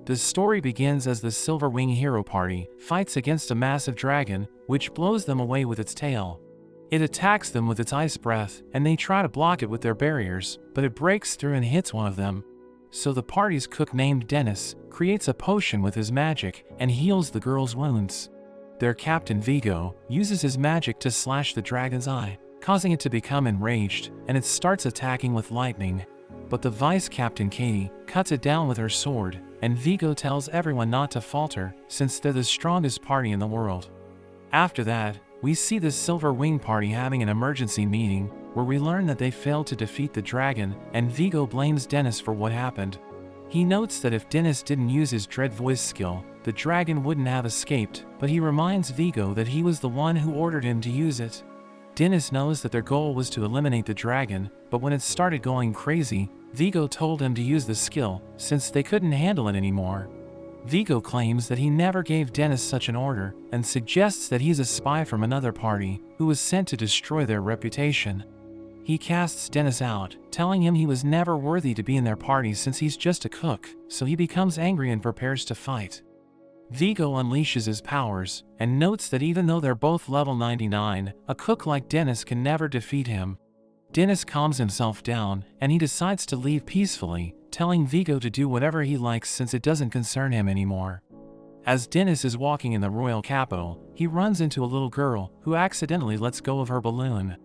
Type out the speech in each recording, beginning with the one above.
The story begins as the Silver Wing Hero Party fights against a massive dragon, which blows them away with its tail. It attacks them with its ice breath, and they try to block it with their barriers, but it breaks through and hits one of them. So the party's cook named Dennis creates a potion with his magic and heals the girl's wounds. Their captain Vigo uses his magic to slash the dragon's eye, causing it to become enraged, and it starts attacking with lightning. But the vice captain Katie cuts it down with her sword, and Vigo tells everyone not to falter since they're the strongest party in the world. After that, we see the Silver Wing Party having an emergency meeting where we learn that they failed to defeat the dragon, and Vigo blames Dennis for what happened. He notes that if Dennis didn't use his dread voice skill, the dragon wouldn't have escaped, but he reminds Vigo that he was the one who ordered him to use it. Dennis knows that their goal was to eliminate the dragon, but when it started going crazy, Vigo told him to use the skill since they couldn't handle it anymore. Vigo claims that he never gave Dennis such an order and suggests that he's a spy from another party who was sent to destroy their reputation. He casts Dennis out, telling him he was never worthy to be in their party since he's just a cook, so he becomes angry and prepares to fight. Vigo unleashes his powers and notes that even though they're both level 99, a cook like Dennis can never defeat him. Dennis calms himself down and he decides to leave peacefully, telling Vigo to do whatever he likes since it doesn't concern him anymore. As Dennis is walking in the royal capital, he runs into a little girl who accidentally lets go of her balloon.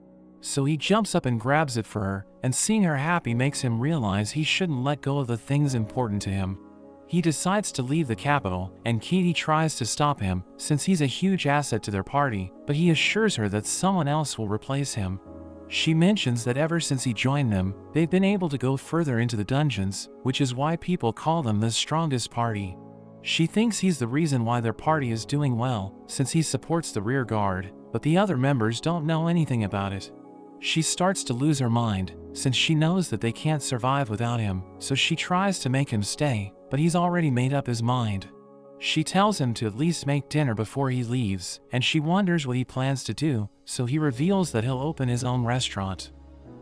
So he jumps up and grabs it for her, and seeing her happy makes him realize he shouldn't let go of the things important to him. He decides to leave the capital, and Katie tries to stop him since he's a huge asset to their party, but he assures her that someone else will replace him. She mentions that ever since he joined them, they've been able to go further into the dungeons, which is why people call them the strongest party. She thinks he's the reason why their party is doing well, since he supports the rear guard, but the other members don't know anything about it. She starts to lose her mind, since she knows that they can't survive without him, so she tries to make him stay, but he's already made up his mind. She tells him to at least make dinner before he leaves, and she wonders what he plans to do, so he reveals that he'll open his own restaurant.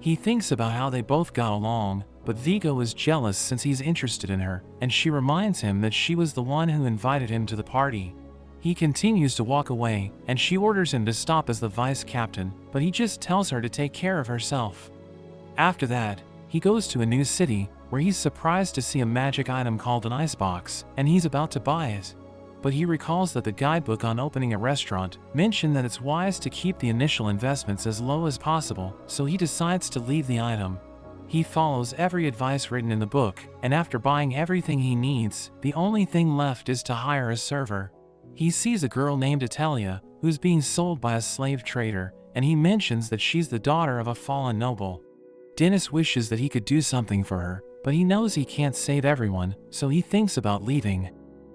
He thinks about how they both got along, but Vigo is jealous since he's interested in her, and she reminds him that she was the one who invited him to the party. He continues to walk away, and she orders him to stop as the vice captain, but he just tells her to take care of herself. After that, he goes to a new city, where he's surprised to see a magic item called an icebox, and he's about to buy it. But he recalls that the guidebook on opening a restaurant mentioned that it's wise to keep the initial investments as low as possible, so he decides to leave the item. He follows every advice written in the book, and after buying everything he needs, the only thing left is to hire a server. He sees a girl named Italia, who's being sold by a slave trader, and he mentions that she's the daughter of a fallen noble. Dennis wishes that he could do something for her, but he knows he can't save everyone, so he thinks about leaving.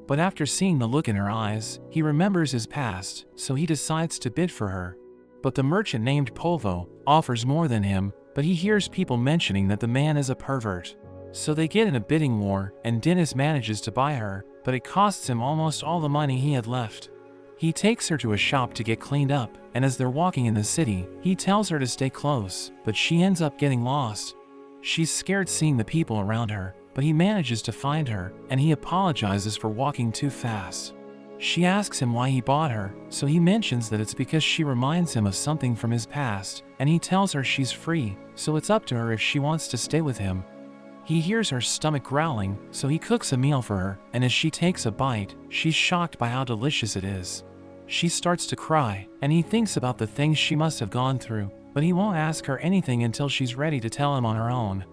But after seeing the look in her eyes, he remembers his past, so he decides to bid for her. But the merchant named Polvo offers more than him, but he hears people mentioning that the man is a pervert. So they get in a bidding war, and Dennis manages to buy her, but it costs him almost all the money he had left. He takes her to a shop to get cleaned up, and as they're walking in the city, he tells her to stay close, but she ends up getting lost. She's scared seeing the people around her, but he manages to find her, and he apologizes for walking too fast. She asks him why he bought her, so he mentions that it's because she reminds him of something from his past, and he tells her she's free, so it's up to her if she wants to stay with him. He hears her stomach growling, so he cooks a meal for her, and as she takes a bite, she's shocked by how delicious it is. She starts to cry, and he thinks about the things she must have gone through, but he won't ask her anything until she's ready to tell him on her own.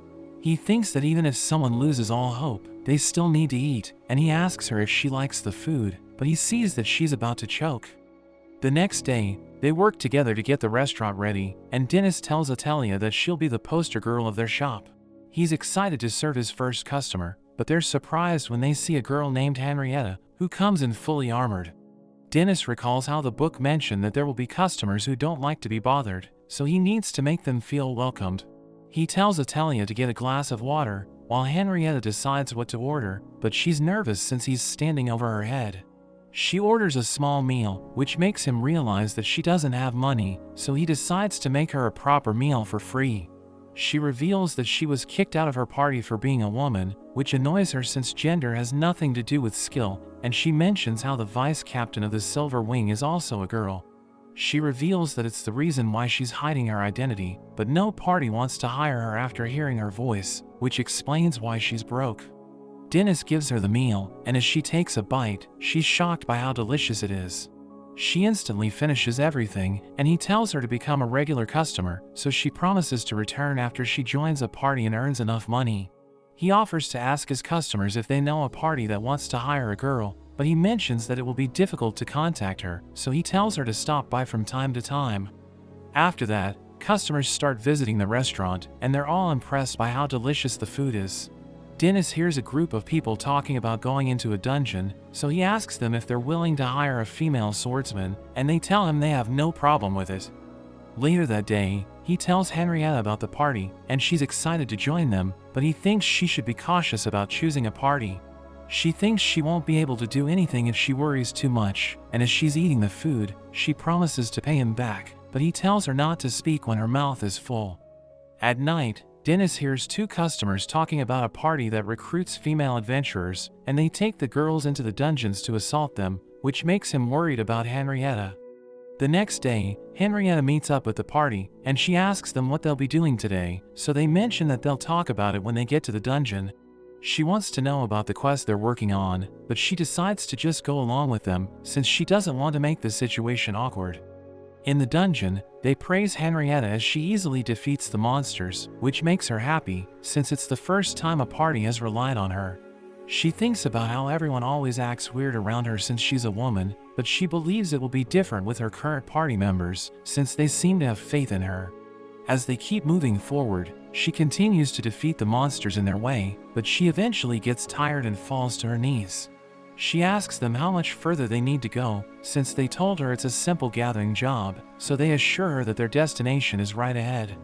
He thinks that even if someone loses all hope, they still need to eat, and he asks her if she likes the food, but he sees that she's about to choke. The next day, they work together to get the restaurant ready, and Dennis tells Italia that she'll be the poster girl of their shop. He's excited to serve his first customer, but they're surprised when they see a girl named Henrietta, who comes in fully armored. Dennis recalls how the book mentioned that there will be customers who don't like to be bothered, so he needs to make them feel welcomed. He tells Italia to get a glass of water, while Henrietta decides what to order, but she's nervous since he's standing over her head. She orders a small meal, which makes him realize that she doesn't have money, so he decides to make her a proper meal for free. She reveals that she was kicked out of her party for being a woman, which annoys her since gender has nothing to do with skill, and she mentions how the vice captain of the Silver Wing is also a girl. She reveals that it's the reason why she's hiding her identity, but no party wants to hire her after hearing her voice, which explains why she's broke. Dennis gives her the meal, and as she takes a bite, she's shocked by how delicious it is. She instantly finishes everything, and he tells her to become a regular customer, so she promises to return after she joins a party and earns enough money. He offers to ask his customers if they know a party that wants to hire a girl, but he mentions that it will be difficult to contact her, so he tells her to stop by from time to time. After that, customers start visiting the restaurant, and they're all impressed by how delicious the food is. Dennis hears a group of people talking about going into a dungeon, so he asks them if they're willing to hire a female swordsman, and they tell him they have no problem with it. Later that day, he tells Henrietta about the party, and she's excited to join them, but he thinks she should be cautious about choosing a party. She thinks she won't be able to do anything if she worries too much, and as she's eating the food, she promises to pay him back, but he tells her not to speak when her mouth is full. At night, Dennis hears two customers talking about a party that recruits female adventurers, and they take the girls into the dungeons to assault them, which makes him worried about Henrietta. The next day, Henrietta meets up with the party, and she asks them what they'll be doing today, so they mention that they'll talk about it when they get to the dungeon. She wants to know about the quest they're working on, but she decides to just go along with them, since she doesn't want to make the situation awkward. In the dungeon, they praise Henrietta as she easily defeats the monsters, which makes her happy, since it's the first time a party has relied on her. She thinks about how everyone always acts weird around her since she's a woman, but she believes it will be different with her current party members, since they seem to have faith in her. As they keep moving forward, she continues to defeat the monsters in their way, but she eventually gets tired and falls to her knees. She asks them how much further they need to go, since they told her it's a simple gathering job, so they assure her that their destination is right ahead.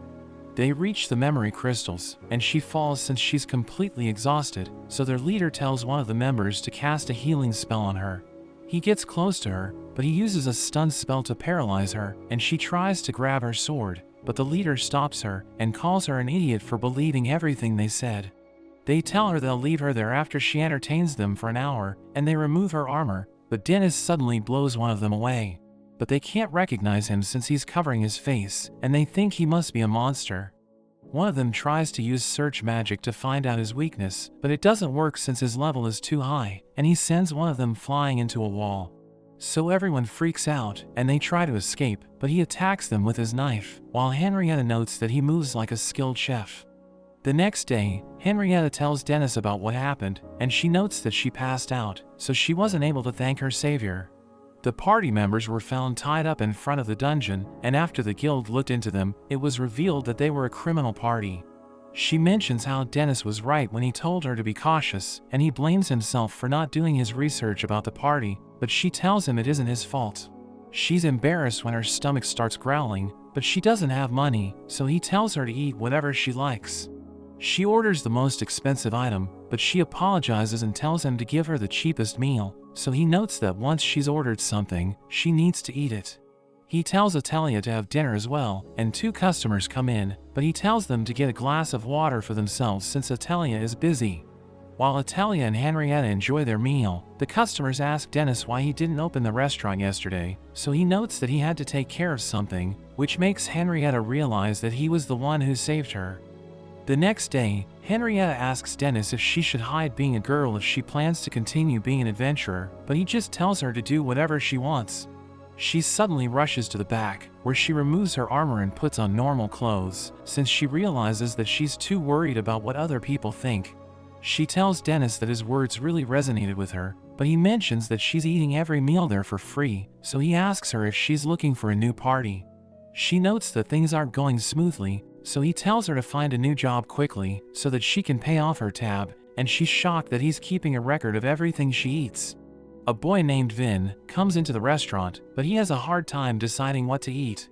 They reach the memory crystals, and she falls since she's completely exhausted, so their leader tells one of the members to cast a healing spell on her. He gets close to her, but he uses a stun spell to paralyze her, and she tries to grab her sword, but the leader stops her and calls her an idiot for believing everything they said. They tell her they'll leave her there after she entertains them for an hour, and they remove her armor, but Dennis suddenly blows one of them away. But they can't recognize him since he's covering his face, and they think he must be a monster. One of them tries to use search magic to find out his weakness, but it doesn't work since his level is too high, and he sends one of them flying into a wall. So everyone freaks out, and they try to escape, but he attacks them with his knife, while Henrietta notes that he moves like a skilled chef. The next day, Henrietta tells Dennis about what happened, and she notes that she passed out, so she wasn't able to thank her savior. The party members were found tied up in front of the dungeon, and after the guild looked into them, it was revealed that they were a criminal party. She mentions how Dennis was right when he told her to be cautious, and he blames himself for not doing his research about the party, but she tells him it isn't his fault. She's embarrassed when her stomach starts growling, but she doesn't have money, so he tells her to eat whatever she likes. She orders the most expensive item, but she apologizes and tells him to give her the cheapest meal, so he notes that once she's ordered something, she needs to eat it. He tells Italia to have dinner as well, and two customers come in, but he tells them to get a glass of water for themselves since Italia is busy. While Italia and Henrietta enjoy their meal, the customers ask Dennis why he didn't open the restaurant yesterday, so he notes that he had to take care of something, which makes Henrietta realize that he was the one who saved her. The next day, Henrietta asks Dennis if she should hide being a girl if she plans to continue being an adventurer, but he just tells her to do whatever she wants. She suddenly rushes to the back, where she removes her armor and puts on normal clothes, since she realizes that she's too worried about what other people think. She tells Dennis that his words really resonated with her, but he mentions that she's eating every meal there for free, so he asks her if she's looking for a new party. She notes that things aren't going smoothly, so he tells her to find a new job quickly so that she can pay off her tab, and she's shocked that he's keeping a record of everything she eats. A boy named Vin comes into the restaurant, but he has a hard time deciding what to eat.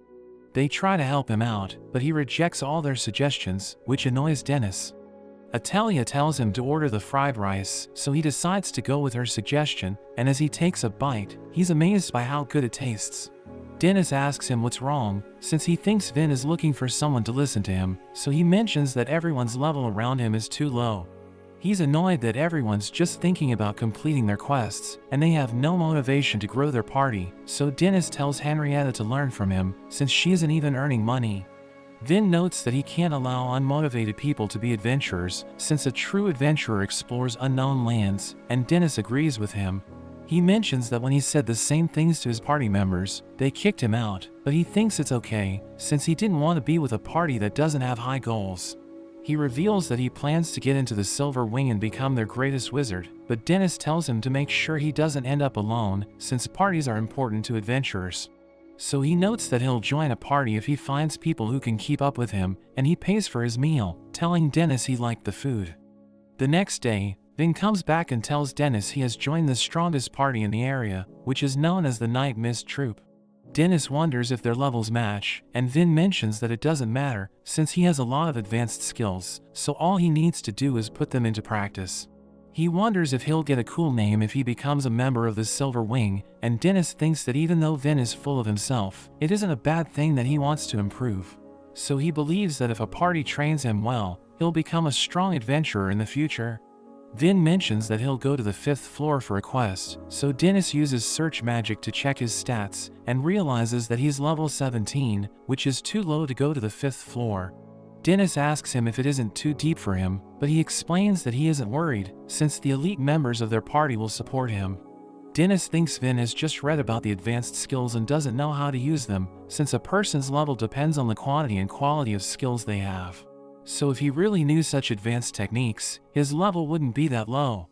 They try to help him out, but he rejects all their suggestions, which annoys Dennis. Italia tells him to order the fried rice, so he decides to go with her suggestion, and as he takes a bite, he's amazed by how good it tastes. Dennis asks him what's wrong, since he thinks Vin is looking for someone to listen to him, so he mentions that everyone's level around him is too low. He's annoyed that everyone's just thinking about completing their quests, and they have no motivation to grow their party, so Dennis tells Henrietta to learn from him, since she isn't even earning money. Vin notes that he can't allow unmotivated people to be adventurers, since a true adventurer explores unknown lands, and Dennis agrees with him. He mentions that when he said the same things to his party members, they kicked him out, but he thinks it's okay, since he didn't want to be with a party that doesn't have high goals. He reveals that he plans to get into the Silver Wing and become their greatest wizard, but Dennis tells him to make sure he doesn't end up alone, since parties are important to adventurers. So he notes that he'll join a party if he finds people who can keep up with him, and he pays for his meal, telling Dennis he liked the food. The next day, Vin comes back and tells Dennis he has joined the strongest party in the area, which is known as the Night Mist Troop. Dennis wonders if their levels match, and Vin mentions that it doesn't matter, since he has a lot of advanced skills, so all he needs to do is put them into practice. He wonders if he'll get a cool name if he becomes a member of the Silver Wing, and Dennis thinks that even though Vin is full of himself, it isn't a bad thing that he wants to improve. So he believes that if a party trains him well, he'll become a strong adventurer in the future. Vin mentions that he'll go to the 5th floor for a quest, so Dennis uses search magic to check his stats, and realizes that he's level 17, which is too low to go to the 5th floor. Dennis asks him if it isn't too deep for him, but he explains that he isn't worried, since the elite members of their party will support him. Dennis thinks Vin has just read about the advanced skills and doesn't know how to use them, since a person's level depends on the quantity and quality of skills they have. So if he really knew such advanced techniques, his level wouldn't be that low.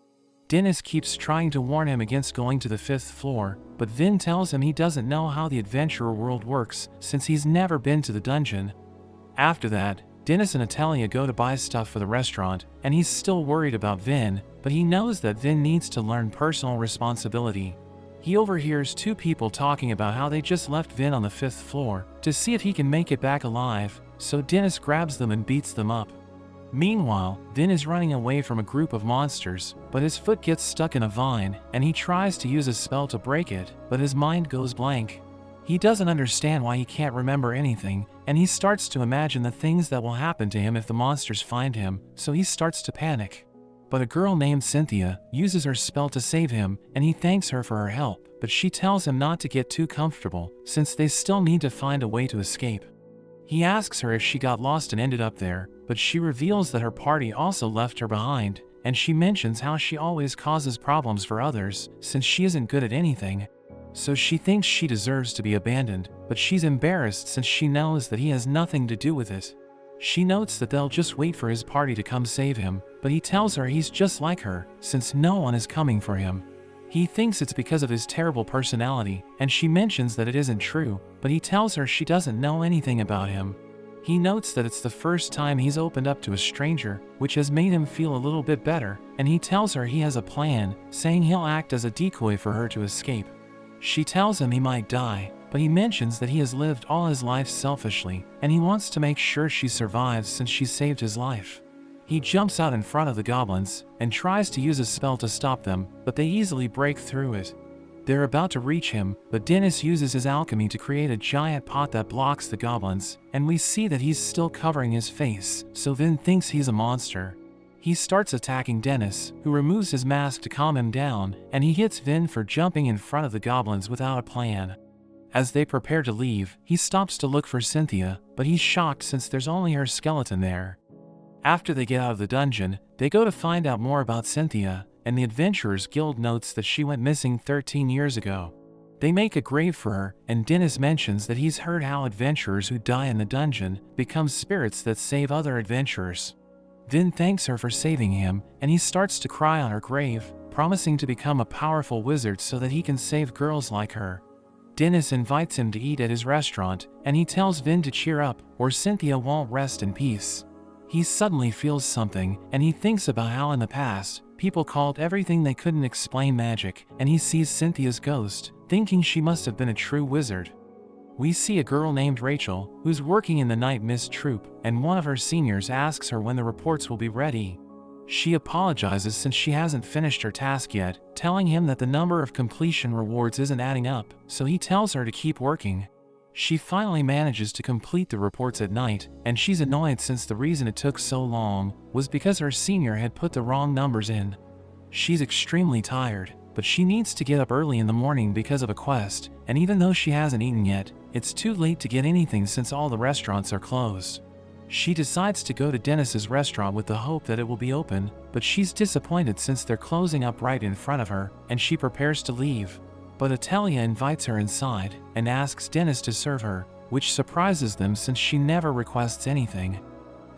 Dennis keeps trying to warn him against going to the 5th floor, but Vin tells him he doesn't know how the adventurer world works, since he's never been to the dungeon. After that, Dennis and Italia go to buy stuff for the restaurant, and he's still worried about Vin, but he knows that Vin needs to learn personal responsibility. He overhears two people talking about how they just left Vin on the 5th floor to see if he can make it back alive, so Dennis grabs them and beats them up. Meanwhile, Vin is running away from a group of monsters, but his foot gets stuck in a vine, and he tries to use a spell to break it, but his mind goes blank. He doesn't understand why he can't remember anything, and he starts to imagine the things that will happen to him if the monsters find him, so he starts to panic. But a girl named Cynthia uses her spell to save him, and he thanks her for her help, but she tells him not to get too comfortable, since they still need to find a way to escape. He asks her if she got lost and ended up there, but she reveals that her party also left her behind, and she mentions how she always causes problems for others, since she isn't good at anything. So she thinks she deserves to be abandoned, but she's embarrassed since she knows that he has nothing to do with it. She notes that they'll just wait for his party to come save him, but he tells her he's just like her, since no one is coming for him. He thinks it's because of his terrible personality, and she mentions that it isn't true, but he tells her she doesn't know anything about him. He notes that it's the first time he's opened up to a stranger, which has made him feel a little bit better, and he tells her he has a plan, saying he'll act as a decoy for her to escape. She tells him he might die, but he mentions that he has lived all his life selfishly, and he wants to make sure she survives since she saved his life. He jumps out in front of the goblins, and tries to use a spell to stop them, but they easily break through it. They're about to reach him, but Dennis uses his alchemy to create a giant pot that blocks the goblins, and we see that he's still covering his face, so Vin thinks he's a monster. He starts attacking Dennis, who removes his mask to calm him down, and he hits Vin for jumping in front of the goblins without a plan. As they prepare to leave, he stops to look for Cynthia, but he's shocked since there's only her skeleton there. After they get out of the dungeon, they go to find out more about Cynthia, and the Adventurers Guild notes that she went missing 13 years ago. They make a grave for her, and Dennis mentions that he's heard how adventurers who die in the dungeon become spirits that save other adventurers. Vin thanks her for saving him, and he starts to cry on her grave, promising to become a powerful wizard so that he can save girls like her. Dennis invites him to eat at his restaurant, and he tells Vin to cheer up, or Cynthia won't rest in peace. He suddenly feels something, and he thinks about how in the past, people called everything they couldn't explain magic, and he sees Cynthia's ghost, thinking she must have been a true wizard. We see a girl named Rachel, who's working in the Night Mist Troop, and one of her seniors asks her when the reports will be ready. She apologizes since she hasn't finished her task yet, telling him that the number of completion rewards isn't adding up, so he tells her to keep working. She finally manages to complete the reports at night, and she's annoyed since the reason it took so long was because her senior had put the wrong numbers in. She's extremely tired, but she needs to get up early in the morning because of a quest, and even though she hasn't eaten yet, it's too late to get anything since all the restaurants are closed. She decides to go to Dennis's restaurant with the hope that it will be open, but she's disappointed since they're closing up right in front of her, and she prepares to leave. But Italia invites her inside and asks Dennis to serve her, which surprises them since she never requests anything.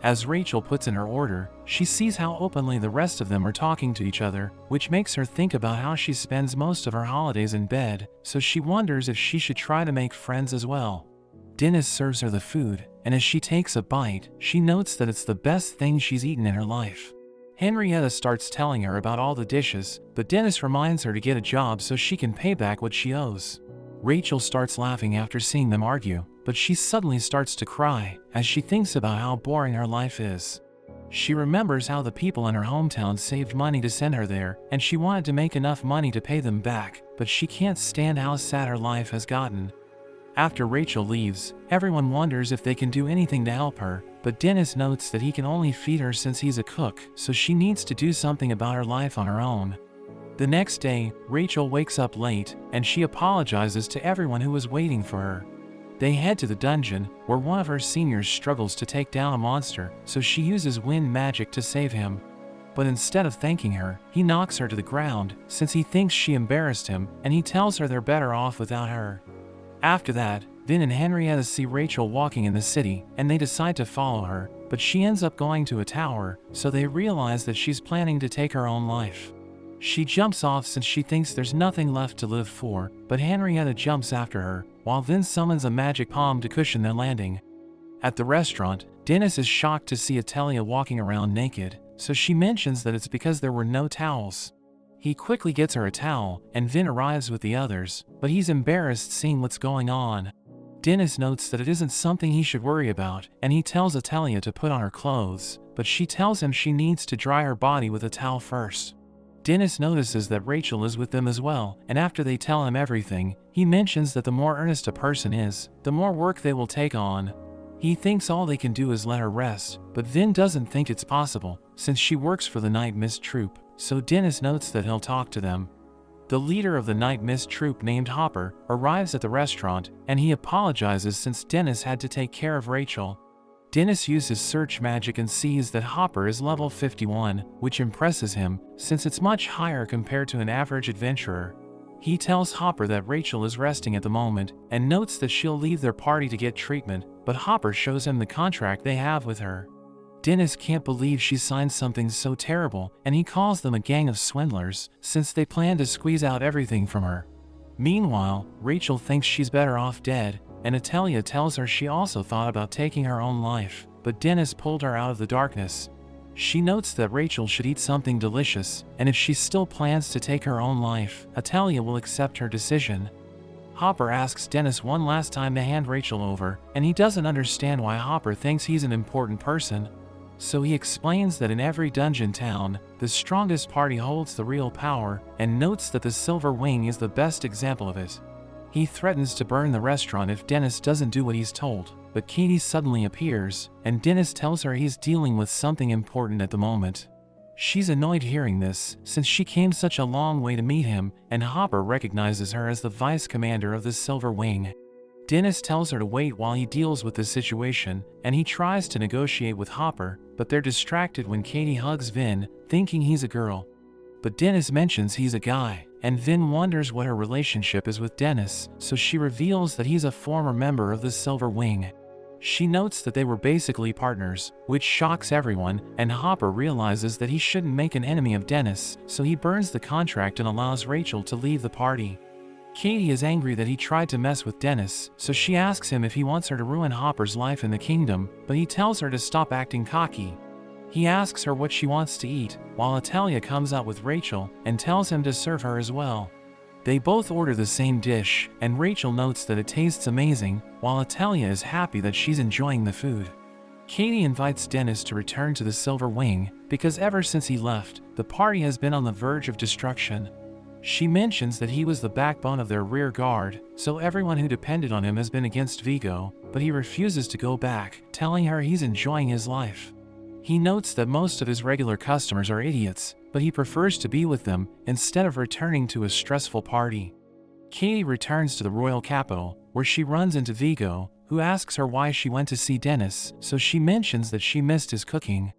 As Rachel puts in her order, she sees how openly the rest of them are talking to each other, which makes her think about how she spends most of her holidays in bed, so she wonders if she should try to make friends as well. Dennis serves her the food, and as she takes a bite, she notes that it's the best thing she's eaten in her life. Henrietta starts telling her about all the dishes, but Dennis reminds her to get a job so she can pay back what she owes. Rachel starts laughing after seeing them argue, but she suddenly starts to cry as she thinks about how boring her life is. She remembers how the people in her hometown saved money to send her there, and she wanted to make enough money to pay them back, but she can't stand how sad her life has gotten. After Rachel leaves, everyone wonders if they can do anything to help her, but Dennis notes that he can only feed her since he's a cook, so she needs to do something about her life on her own. The next day, Rachel wakes up late, and she apologizes to everyone who was waiting for her. They head to the dungeon, where one of her seniors struggles to take down a monster, so she uses wind magic to save him. But instead of thanking her, he knocks her to the ground, since he thinks she embarrassed him, and he tells her they're better off without her. After that, Vin and Henrietta see Rachel walking in the city, and they decide to follow her, but she ends up going to a tower, so they realize that she's planning to take her own life. She jumps off since she thinks there's nothing left to live for, but Henrietta jumps after her, while Vin summons a magic palm to cushion their landing. At the restaurant, Dennis is shocked to see Italia walking around naked, so she mentions that it's because there were no towels. He quickly gets her a towel, and Vin arrives with the others, but he's embarrassed seeing what's going on. Dennis notes that it isn't something he should worry about, and he tells Italia to put on her clothes, but she tells him she needs to dry her body with a towel first. Dennis notices that Rachel is with them as well, and after they tell him everything, he mentions that the more earnest a person is, the more work they will take on. He thinks all they can do is let her rest, but Vin doesn't think it's possible, since she works for the Night Mist Troop, so Dennis notes that he'll talk to them. The leader of the Night Mist Troop named Hopper arrives at the restaurant, and he apologizes since Dennis had to take care of Rachel. Dennis uses search magic and sees that Hopper is level 51, which impresses him, since it's much higher compared to an average adventurer. He tells Hopper that Rachel is resting at the moment, and notes that she'll leave their party to get treatment, but Hopper shows him the contract they have with her. Dennis can't believe she signed something so terrible, and he calls them a gang of swindlers, since they plan to squeeze out everything from her. Meanwhile, Rachel thinks she's better off dead, and Italia tells her she also thought about taking her own life, but Dennis pulled her out of the darkness. She notes that Rachel should eat something delicious, and if she still plans to take her own life, Italia will accept her decision. Hopper asks Dennis one last time to hand Rachel over, and he doesn't understand why Hopper thinks he's an important person. So he explains that in every dungeon town, the strongest party holds the real power, and notes that the Silver Wing is the best example of it. He threatens to burn the restaurant if Dennis doesn't do what he's told, but Katie suddenly appears, and Dennis tells her he's dealing with something important at the moment. She's annoyed hearing this, since she came such a long way to meet him, and Hopper recognizes her as the vice commander of the Silver Wing. Dennis tells her to wait while he deals with the situation, and he tries to negotiate with Hopper, but they're distracted when Katie hugs Vin, thinking he's a girl. But Dennis mentions he's a guy, and Vin wonders what her relationship is with Dennis, so she reveals that he's a former member of the Silver Wing. She notes that they were basically partners, which shocks everyone, and Hopper realizes that he shouldn't make an enemy of Dennis, so he burns the contract and allows Rachel to leave the party. Katie is angry that he tried to mess with Dennis, so she asks him if he wants her to ruin Hopper's life in the kingdom, but he tells her to stop acting cocky. He asks her what she wants to eat, while Italia comes out with Rachel and tells him to serve her as well. They both order the same dish, and Rachel notes that it tastes amazing, while Italia is happy that she's enjoying the food. Katie invites Dennis to return to the Silver Wing, because ever since he left, the party has been on the verge of destruction. She mentions that he was the backbone of their rear guard, so everyone who depended on him has been against Vigo, but he refuses to go back, telling her he's enjoying his life. He notes that most of his regular customers are idiots, but he prefers to be with them instead of returning to a stressful party. Katie returns to the royal capital, where she runs into Vigo, who asks her why she went to see Dennis, so she mentions that she missed his cooking.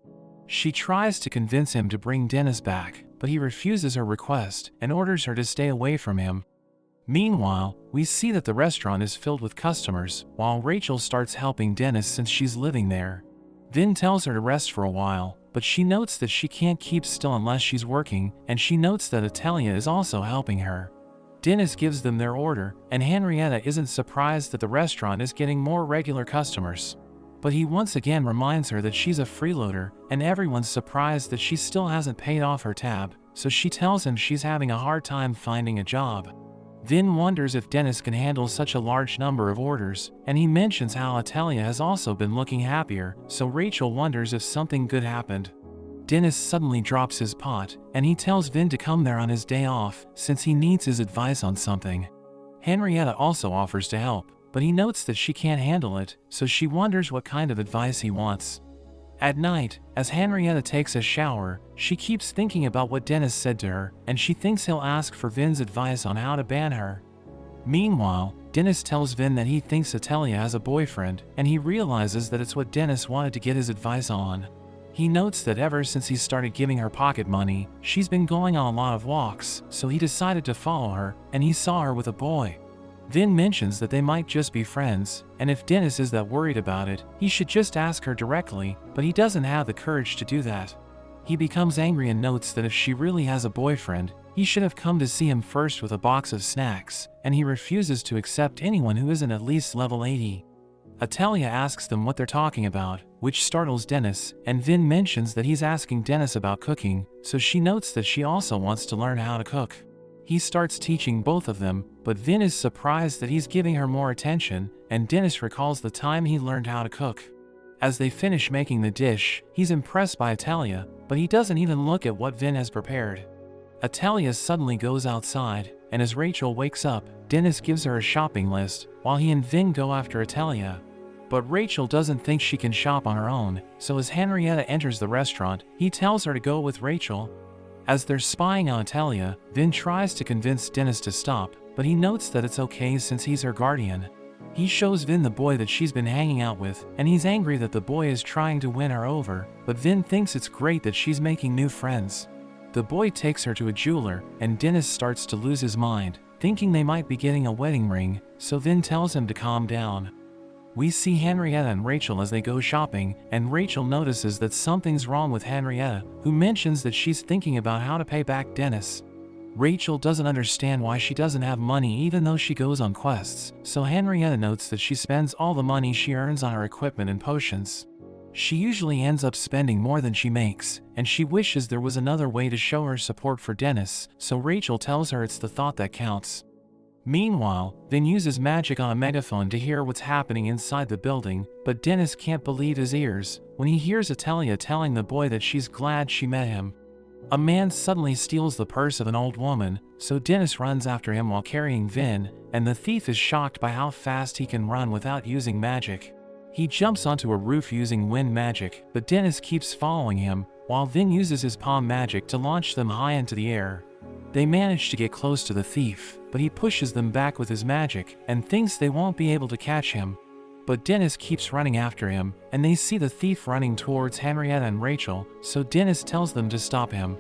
She tries to convince him to bring Dennis back, but he refuses her request and orders her to stay away from him. Meanwhile, we see that the restaurant is filled with customers, while Rachel starts helping Dennis since she's living there. Vin tells her to rest for a while, but she notes that she can't keep still unless she's working, and she notes that Italia is also helping her. Dennis gives them their order, and Henrietta isn't surprised that the restaurant is getting more regular customers. But he once again reminds her that she's a freeloader, and everyone's surprised that she still hasn't paid off her tab, so she tells him she's having a hard time finding a job. Vin wonders if Dennis can handle such a large number of orders, and he mentions how Italia has also been looking happier, so Rachel wonders if something good happened. Dennis suddenly drops his pot, and he tells Vin to come there on his day off, since he needs his advice on something. Henrietta also offers to help, but he notes that she can't handle it, so she wonders what kind of advice he wants. At night, as Henrietta takes a shower, she keeps thinking about what Dennis said to her, and she thinks he'll ask for Vin's advice on how to ban her. Meanwhile, Dennis tells Vin that he thinks Italia has a boyfriend, and he realizes that it's what Dennis wanted to get his advice on. He notes that ever since he started giving her pocket money, she's been going on a lot of walks, so he decided to follow her, and he saw her with a boy. Vin mentions that they might just be friends, and if Dennis is that worried about it, he should just ask her directly, but he doesn't have the courage to do that. He becomes angry and notes that if she really has a boyfriend, he should have come to see him first with a box of snacks, and he refuses to accept anyone who isn't at least level 80. Italia asks them what they're talking about, which startles Dennis, and Vin mentions that he's asking Dennis about cooking, so she notes that she also wants to learn how to cook. He starts teaching both of them, but Vin is surprised that he's giving her more attention, and Dennis recalls the time he learned how to cook. As they finish making the dish, he's impressed by Italia, but he doesn't even look at what Vin has prepared. Italia suddenly goes outside, and as Rachel wakes up, Dennis gives her a shopping list, while he and Vin go after Italia. But Rachel doesn't think she can shop on her own, so as Henrietta enters the restaurant, he tells her to go with Rachel. As they're spying on Italia, Vin tries to convince Dennis to stop, but he notes that it's okay since he's her guardian. He shows Vin the boy that she's been hanging out with, and he's angry that the boy is trying to win her over, but Vin thinks it's great that she's making new friends. The boy takes her to a jeweler, and Dennis starts to lose his mind, thinking they might be getting a wedding ring, so Vin tells him to calm down. We see Henrietta and Rachel as they go shopping, and Rachel notices that something's wrong with Henrietta, who mentions that she's thinking about how to pay back Dennis. Rachel doesn't understand why she doesn't have money even though she goes on quests, so Henrietta notes that she spends all the money she earns on her equipment and potions. She usually ends up spending more than she makes, and she wishes there was another way to show her support for Dennis, so Rachel tells her it's the thought that counts. Meanwhile, Vin uses magic on a megaphone to hear what's happening inside the building, but Dennis can't believe his ears when he hears Italia telling the boy that she's glad she met him. A man suddenly steals the purse of an old woman, so Dennis runs after him while carrying Vin, and the thief is shocked by how fast he can run without using magic. He jumps onto a roof using wind magic, but Dennis keeps following him, while Vin uses his palm magic to launch them high into the air. They manage to get close to the thief, but he pushes them back with his magic, and thinks they won't be able to catch him. But Dennis keeps running after him, and they see the thief running towards Henrietta and Rachel, so Dennis tells them to stop him.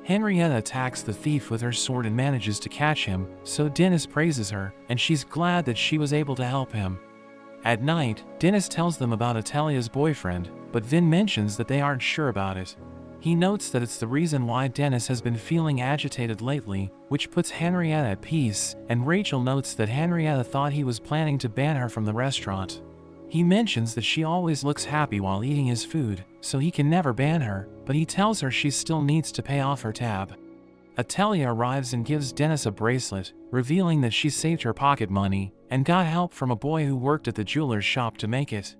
Henrietta attacks the thief with her sword and manages to catch him, so Dennis praises her, and she's glad that she was able to help him. At night, Dennis tells them about Italia's boyfriend, but Vin mentions that they aren't sure about it. He notes that it's the reason why Dennis has been feeling agitated lately, which puts Henrietta at peace, and Rachel notes that Henrietta thought he was planning to ban her from the restaurant. He mentions that she always looks happy while eating his food, so he can never ban her, but he tells her she still needs to pay off her tab. Italia arrives and gives Dennis a bracelet, revealing that she saved her pocket money, and got help from a boy who worked at the jeweler's shop to make it.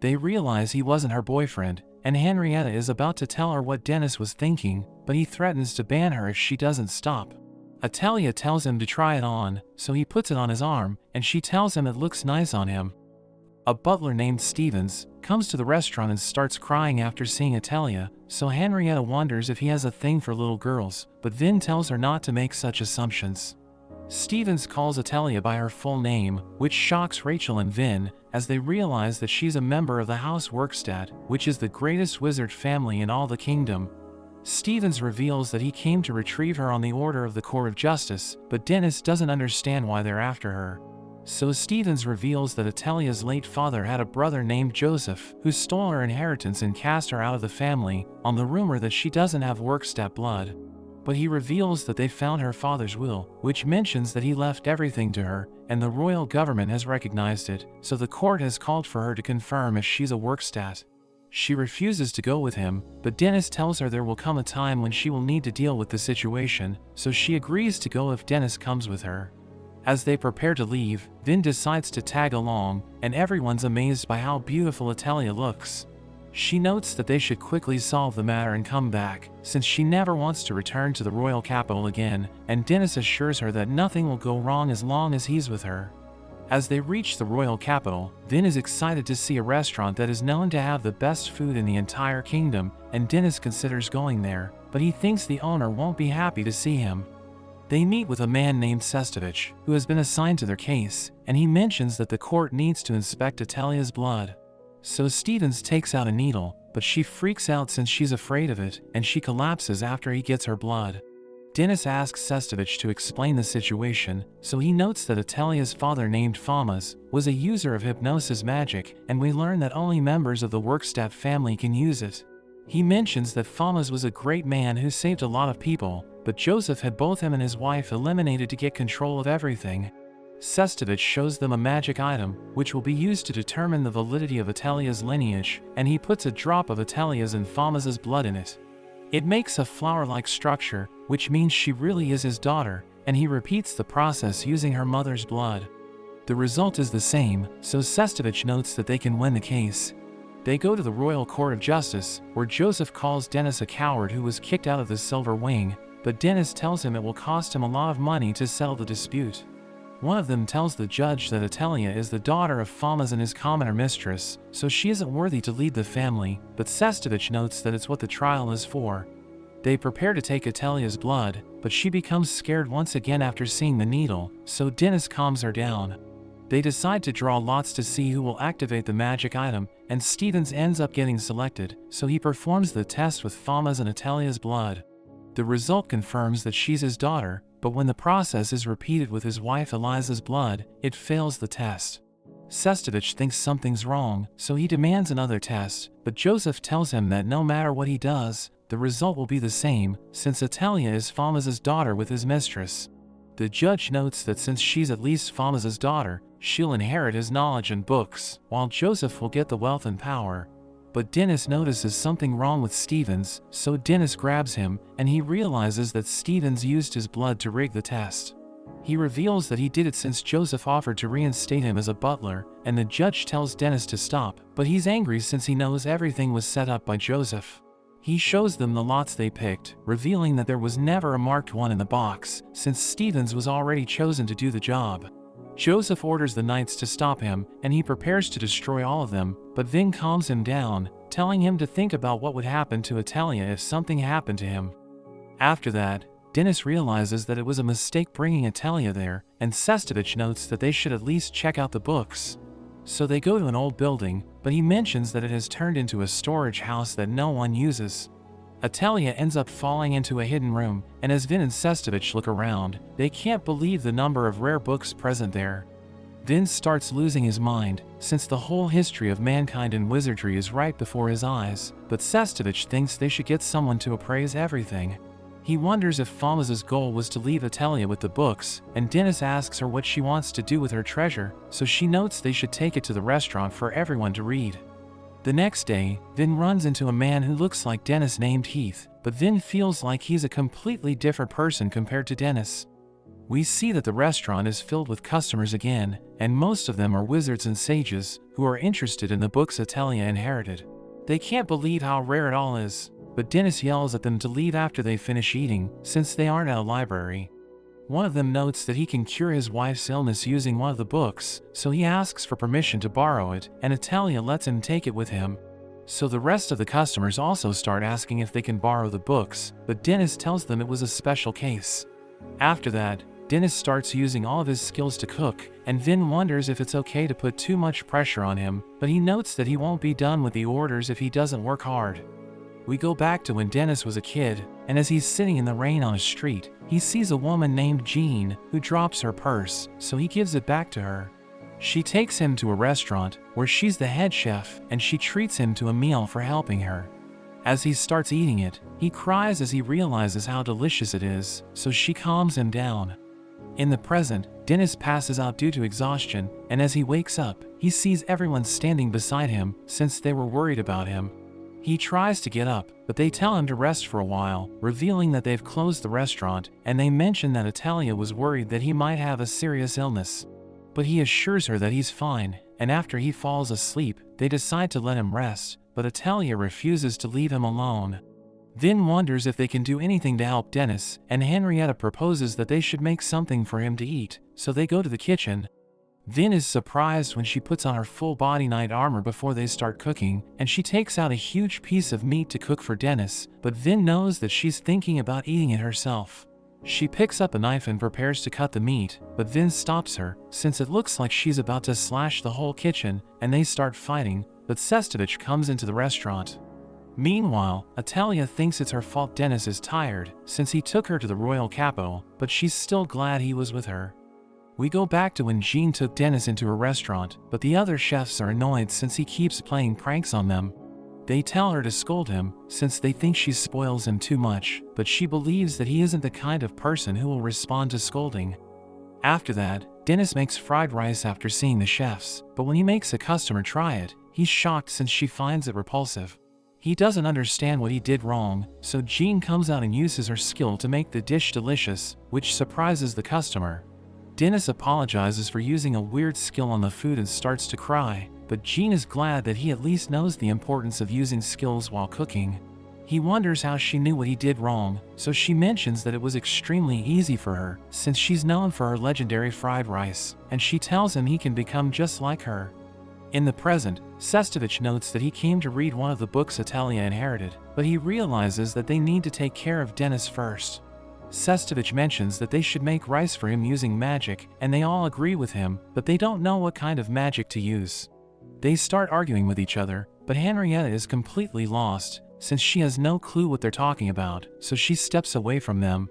They realize he wasn't her boyfriend, and Henrietta is about to tell her what Dennis was thinking, but he threatens to ban her if she doesn't stop. Italia tells him to try it on, so he puts it on his arm, and she tells him it looks nice on him. A butler named Stevens comes to the restaurant and starts crying after seeing Italia, so Henrietta wonders if he has a thing for little girls, but Vin tells her not to make such assumptions. Stevens calls Italia by her full name, which shocks Rachel and Vin, as they realize that she's a member of the House Workstadt, which is the greatest wizard family in all the kingdom. Stevens reveals that he came to retrieve her on the order of the Court of Justice, but Dennis doesn't understand why they're after her. So Stevens reveals that Italia's late father had a brother named Joseph, who stole her inheritance and cast her out of the family, on the rumor that she doesn't have Workstadt blood. But he reveals that they found her father's will, which mentions that he left everything to her, and the royal government has recognized it, so the court has called for her to confirm if she's a Workstadt. She refuses to go with him, but Dennis tells her there will come a time when she will need to deal with the situation, so she agrees to go if Dennis comes with her. As they prepare to leave, Vin decides to tag along, and everyone's amazed by how beautiful Italia looks. She notes that they should quickly solve the matter and come back, since she never wants to return to the royal capital again, and Dennis assures her that nothing will go wrong as long as he's with her. As they reach the royal capital, Vin is excited to see a restaurant that is known to have the best food in the entire kingdom, and Dennis considers going there, but he thinks the owner won't be happy to see him. They meet with a man named Sestovich, who has been assigned to their case, and he mentions that the court needs to inspect Italia's blood. So Stevens takes out a needle, but she freaks out since she's afraid of it, and she collapses after he gets her blood. Dennis asks Sestovich to explain the situation, so he notes that Italia's father named Famas was a user of hypnosis magic, and we learn that only members of the Workstadt family can use it. He mentions that Famas was a great man who saved a lot of people, but Joseph had both him and his wife eliminated to get control of everything. Sestovich shows them a magic item, which will be used to determine the validity of Italia's lineage, and he puts a drop of Italia's and Famas's blood in it. It makes a flower-like structure, which means she really is his daughter, and he repeats the process using her mother's blood. The result is the same, so Sestovich notes that they can win the case. They go to the Royal Court of Justice, where Joseph calls Dennis a coward who was kicked out of the Silver Wing, but Dennis tells him it will cost him a lot of money to settle the dispute. One of them tells the judge that Italia is the daughter of Famas and his commoner mistress, so she isn't worthy to lead the family, but Sestovich notes that it's what the trial is for. They prepare to take Italia's blood, but she becomes scared once again after seeing the needle, so Dennis calms her down. They decide to draw lots to see who will activate the magic item, and Stevens ends up getting selected, so he performs the test with Famas and Italia's blood. The result confirms that she's his daughter, but when the process is repeated with his wife Eliza's blood, it fails the test. Sestovich thinks something's wrong, so he demands another test, but Joseph tells him that no matter what he does, the result will be the same, since Italia is Famas's daughter with his mistress. The judge notes that since she's at least Famas's daughter, she'll inherit his knowledge and books, while Joseph will get the wealth and power. But Dennis notices something wrong with Stevens, so Dennis grabs him, and he realizes that Stevens used his blood to rig the test. He reveals that he did it since Joseph offered to reinstate him as a butler, and the judge tells Dennis to stop, but he's angry since he knows everything was set up by Joseph. He shows them the lots they picked, revealing that there was never a marked one in the box, since Stevens was already chosen to do the job. Joseph orders the knights to stop him, and he prepares to destroy all of them, but Vin calms him down, telling him to think about what would happen to Italia if something happened to him. After that, Dennis realizes that it was a mistake bringing Italia there, and Sestovich notes that they should at least check out the books. So they go to an old building, but he mentions that it has turned into a storage house that no one uses. Italia ends up falling into a hidden room, and as Vin and Sestovich look around, they can't believe the number of rare books present there. Vin starts losing his mind, since the whole history of mankind and wizardry is right before his eyes, but Sestovich thinks they should get someone to appraise everything. He wonders if Famas's goal was to leave Italia with the books, and Dennis asks her what she wants to do with her treasure, so she notes they should take it to the restaurant for everyone to read. The next day, Vin runs into a man who looks like Dennis named Heath, but Vin feels like he's a completely different person compared to Dennis. We see that the restaurant is filled with customers again, and most of them are wizards and sages, who are interested in the books Italia inherited. They can't believe how rare it all is, but Dennis yells at them to leave after they finish eating, since they aren't at a library. One of them notes that he can cure his wife's illness using one of the books, so he asks for permission to borrow it, and Italia lets him take it with him. So the rest of the customers also start asking if they can borrow the books, but Dennis tells them it was a special case. After that, Dennis starts using all of his skills to cook, and Vin wonders if it's okay to put too much pressure on him, but he notes that he won't be done with the orders if he doesn't work hard. We go back to when Dennis was a kid, and as he's sitting in the rain on a street, he sees a woman named Jean who drops her purse, so he gives it back to her. She takes him to a restaurant where she's the head chef, and she treats him to a meal for helping her. As he starts eating it, he cries as he realizes how delicious it is, so she calms him down. In the present, Dennis passes out due to exhaustion, and as he wakes up, he sees everyone standing beside him since they were worried about him. He tries to get up, but they tell him to rest for a while, revealing that they've closed the restaurant, and they mention that Italia was worried that he might have a serious illness. But he assures her that he's fine, and after he falls asleep, they decide to let him rest, but Italia refuses to leave him alone. Vin wonders if they can do anything to help Dennis, and Henrietta proposes that they should make something for him to eat, so they go to the kitchen. Vin is surprised when she puts on her full-body knight armor before they start cooking, and she takes out a huge piece of meat to cook for Dennis, but Vin knows that she's thinking about eating it herself. She picks up a knife and prepares to cut the meat, but Vin stops her, since it looks like she's about to slash the whole kitchen, and they start fighting, but Sestovich comes into the restaurant. Meanwhile, Italia thinks it's her fault Dennis is tired, since he took her to the royal capital, but she's still glad he was with her. We go back to when Jean took Dennis into a restaurant, but the other chefs are annoyed since he keeps playing pranks on them. They tell her to scold him, since they think she spoils him too much, but she believes that he isn't the kind of person who will respond to scolding. After that, Dennis makes fried rice after seeing the chefs, but when he makes a customer try it, he's shocked since she finds it repulsive. He doesn't understand what he did wrong, so Jean comes out and uses her skill to make the dish delicious, which surprises the customer. Dennis apologizes for using a weird skill on the food and starts to cry, but Jean is glad that he at least knows the importance of using skills while cooking. He wonders how she knew what he did wrong, so she mentions that it was extremely easy for her, since she's known for her legendary fried rice, and she tells him he can become just like her. In the present, Sestovich notes that he came to read one of the books Italia inherited, but he realizes that they need to take care of Dennis first. Sestovich mentions that they should make rice for him using magic, and they all agree with him, but they don't know what kind of magic to use. They start arguing with each other, but Henrietta is completely lost, since she has no clue what they're talking about, so she steps away from them.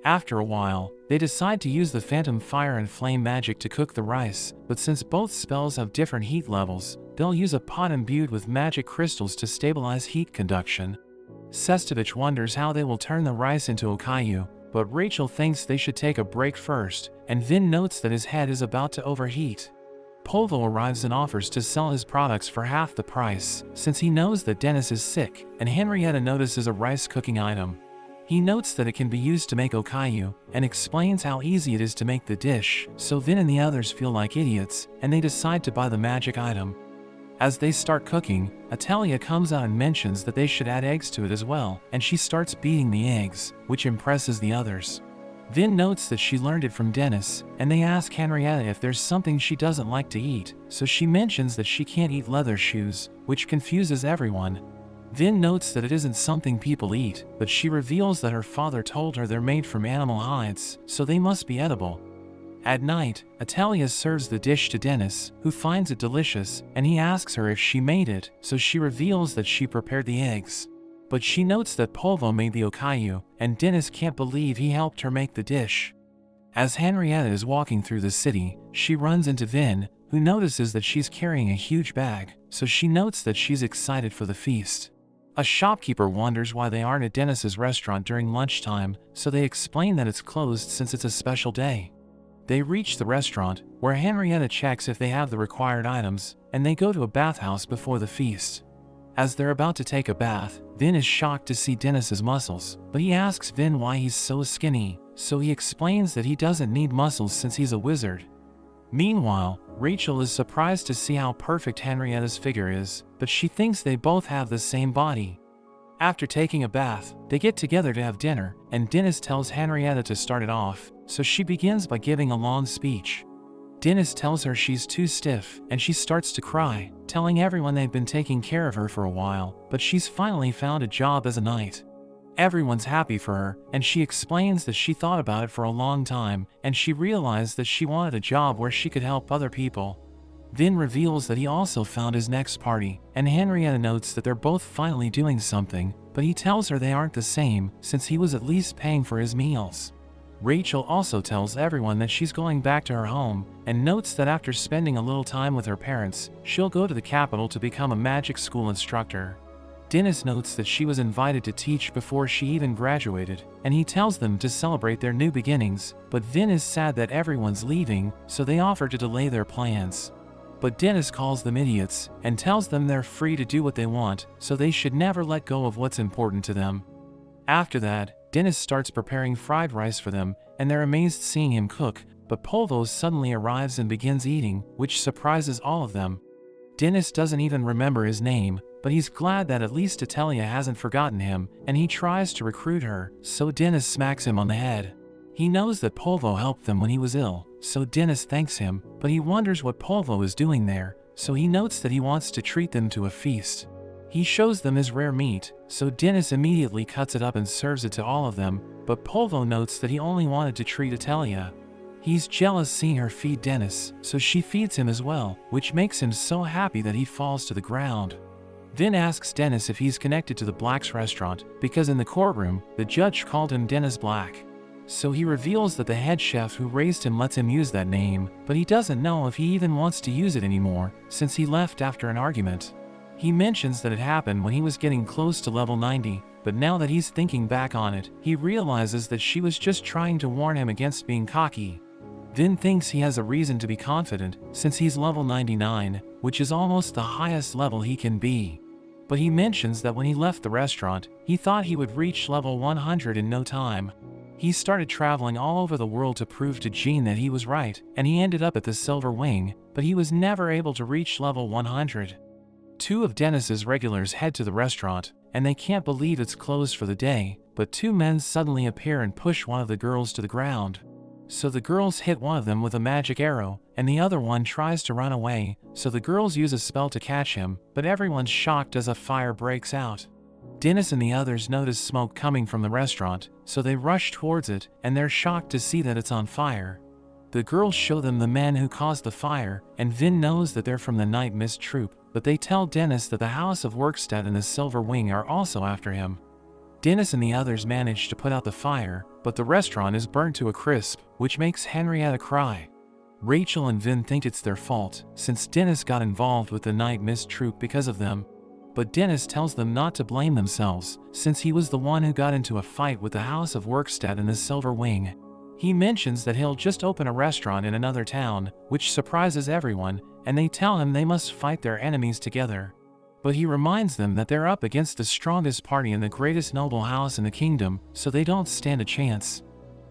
After a while, they decide to use the phantom fire and flame magic to cook the rice, but since both spells have different heat levels, they'll use a pot imbued with magic crystals to stabilize heat conduction. Sestovich wonders how they will turn the rice into okayu, but Rachel thinks they should take a break first, and Vin notes that his head is about to overheat. Polvo arrives and offers to sell his products for half the price, since he knows that Dennis is sick, and Henrietta notices a rice cooking item. He notes that it can be used to make okayu, and explains how easy it is to make the dish, so Vin and the others feel like idiots, and they decide to buy the magic item. As they start cooking, Italia comes out and mentions that they should add eggs to it as well, and she starts beating the eggs, which impresses the others. Vin notes that she learned it from Dennis, and they ask Henrietta if there's something she doesn't like to eat, so she mentions that she can't eat leather shoes, which confuses everyone. Vin notes that it isn't something people eat, but she reveals that her father told her they're made from animal hides, so they must be edible. At night, Italia serves the dish to Dennis, who finds it delicious, and he asks her if she made it, so she reveals that she prepared the eggs. But she notes that Polvo made the okayu, and Dennis can't believe he helped her make the dish. As Henrietta is walking through the city, she runs into Vin, who notices that she's carrying a huge bag, so she notes that she's excited for the feast. A shopkeeper wonders why they aren't at Dennis's restaurant during lunchtime, so they explain that it's closed since it's a special day. They reach the restaurant, where Henrietta checks if they have the required items, and they go to a bathhouse before the feast. As they're about to take a bath, Vin is shocked to see Dennis's muscles, but he asks Vin why he's so skinny, so he explains that he doesn't need muscles since he's a wizard. Meanwhile, Rachel is surprised to see how perfect Henrietta's figure is, but she thinks they both have the same body. After taking a bath, they get together to have dinner, and Dennis tells Henrietta to start it off, so she begins by giving a long speech. Dennis tells her she's too stiff, and she starts to cry, telling everyone they've been taking care of her for a while, but she's finally found a job as a knight. Everyone's happy for her, and she explains that she thought about it for a long time, and she realized that she wanted a job where she could help other people. Vin reveals that he also found his next party, and Henrietta notes that they're both finally doing something, but he tells her they aren't the same, since he was at least paying for his meals. Rachel also tells everyone that she's going back to her home, and notes that after spending a little time with her parents, she'll go to the capital to become a magic school instructor. Dennis notes that she was invited to teach before she even graduated, and he tells them to celebrate their new beginnings, but Vin is sad that everyone's leaving, so they offer to delay their plans. But Dennis calls them idiots, and tells them they're free to do what they want, so they should never let go of what's important to them. After that, Dennis starts preparing fried rice for them, and they're amazed seeing him cook, but Polvo suddenly arrives and begins eating, which surprises all of them. Dennis doesn't even remember his name, but he's glad that at least Italia hasn't forgotten him, and he tries to recruit her, so Dennis smacks him on the head. He knows that Polvo helped them when he was ill, so Dennis thanks him, but he wonders what Polvo is doing there, so he notes that he wants to treat them to a feast. He shows them his rare meat, so Dennis immediately cuts it up and serves it to all of them, but Polvo notes that he only wanted to treat Italia. He's jealous seeing her feed Dennis, so she feeds him as well, which makes him so happy that he falls to the ground. Vin asks Dennis if he's connected to the Black's restaurant, because in the courtroom, the judge called him Dennis Black. So he reveals that the head chef who raised him lets him use that name, but he doesn't know if he even wants to use it anymore, since he left after an argument. He mentions that it happened when he was getting close to level 90, but now that he's thinking back on it, he realizes that she was just trying to warn him against being cocky. Vin thinks he has a reason to be confident, since he's level 99, which is almost the highest level he can be. But he mentions that when he left the restaurant, he thought he would reach level 100 in no time. He started traveling all over the world to prove to Jean that he was right, and he ended up at the Silver Wing, but he was never able to reach level 100. Two of Dennis's regulars head to the restaurant, and they can't believe it's closed for the day, but two men suddenly appear and push one of the girls to the ground. So the girls hit one of them with a magic arrow, and the other one tries to run away, so the girls use a spell to catch him, but everyone's shocked as a fire breaks out. Dennis and the others notice smoke coming from the restaurant, so they rush towards it, and they're shocked to see that it's on fire. The girls show them the men who caused the fire, and Vin knows that they're from the Night Mist Troop, but they tell Dennis that the House of Workstead and the Silver Wing are also after him. Dennis and the others manage to put out the fire, but the restaurant is burnt to a crisp, which makes Henrietta cry. Rachel and Vin think it's their fault, since Dennis got involved with the Night Mist Troop because of them. But Dennis tells them not to blame themselves, since he was the one who got into a fight with the House of Workstead and the Silver Wing. He mentions that he'll just open a restaurant in another town, which surprises everyone, and they tell him they must fight their enemies together. But he reminds them that they're up against the strongest party in the greatest noble house in the kingdom, so they don't stand a chance.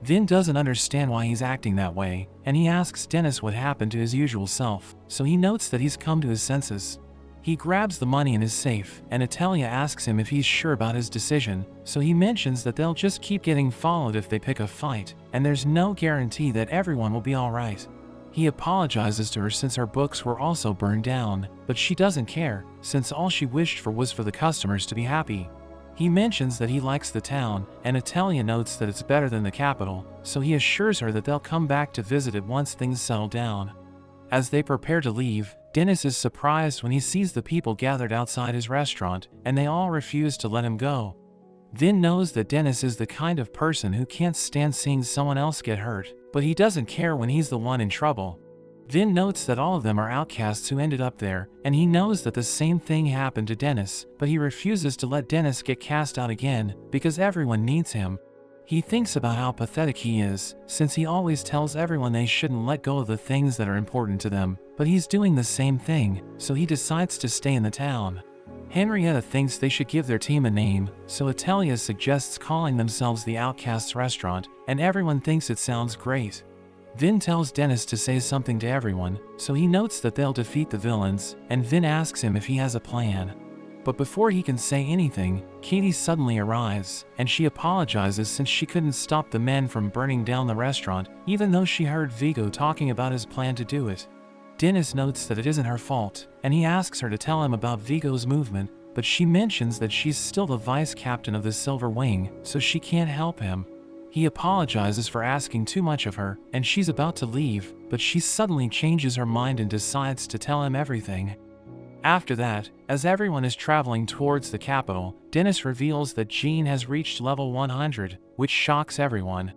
Vin doesn't understand why he's acting that way, and he asks Dennis what happened to his usual self, so he notes that he's come to his senses. He grabs the money in his safe, and Italia asks him if he's sure about his decision, so he mentions that they'll just keep getting followed if they pick a fight, and there's no guarantee that everyone will be alright. He apologizes to her since her books were also burned down, but she doesn't care, since all she wished for was for the customers to be happy. He mentions that he likes the town, and Italia notes that it's better than the capital, so he assures her that they'll come back to visit it once things settle down. As they prepare to leave, Dennis is surprised when he sees the people gathered outside his restaurant, and they all refuse to let him go. Vin knows that Dennis is the kind of person who can't stand seeing someone else get hurt, but he doesn't care when he's the one in trouble. Vin notes that all of them are outcasts who ended up there, and he knows that the same thing happened to Dennis, but he refuses to let Dennis get cast out again, because everyone needs him. He thinks about how pathetic he is, since he always tells everyone they shouldn't let go of the things that are important to them, but he's doing the same thing, so he decides to stay in the town. Henrietta thinks they should give their team a name, so Italia suggests calling themselves the Outcasts Restaurant, and everyone thinks it sounds great. Vin tells Dennis to say something to everyone, so he notes that they'll defeat the villains, and Vin asks him if he has a plan. But before he can say anything, Katie suddenly arrives, and she apologizes since she couldn't stop the men from burning down the restaurant, even though she heard Vigo talking about his plan to do it. Dennis notes that it isn't her fault, and he asks her to tell him about Vigo's movement, but she mentions that she's still the vice captain of the Silver Wing, so she can't help him. He apologizes for asking too much of her, and she's about to leave, but she suddenly changes her mind and decides to tell him everything. After that, as everyone is traveling towards the capital, Dennis reveals that Jean has reached level 100, which shocks everyone.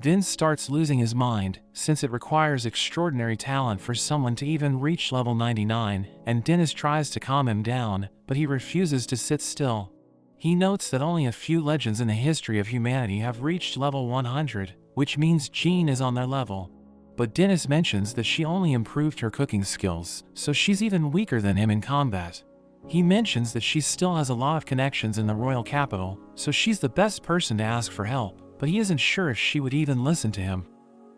Vince starts losing his mind, since it requires extraordinary talent for someone to even reach level 99, and Dennis tries to calm him down, but he refuses to sit still. He notes that only a few legends in the history of humanity have reached level 100, which means Jean is on their level. But Dennis mentions that she only improved her cooking skills, so she's even weaker than him in combat. He mentions that she still has a lot of connections in the royal capital, so she's the best person to ask for help, but he isn't sure if she would even listen to him.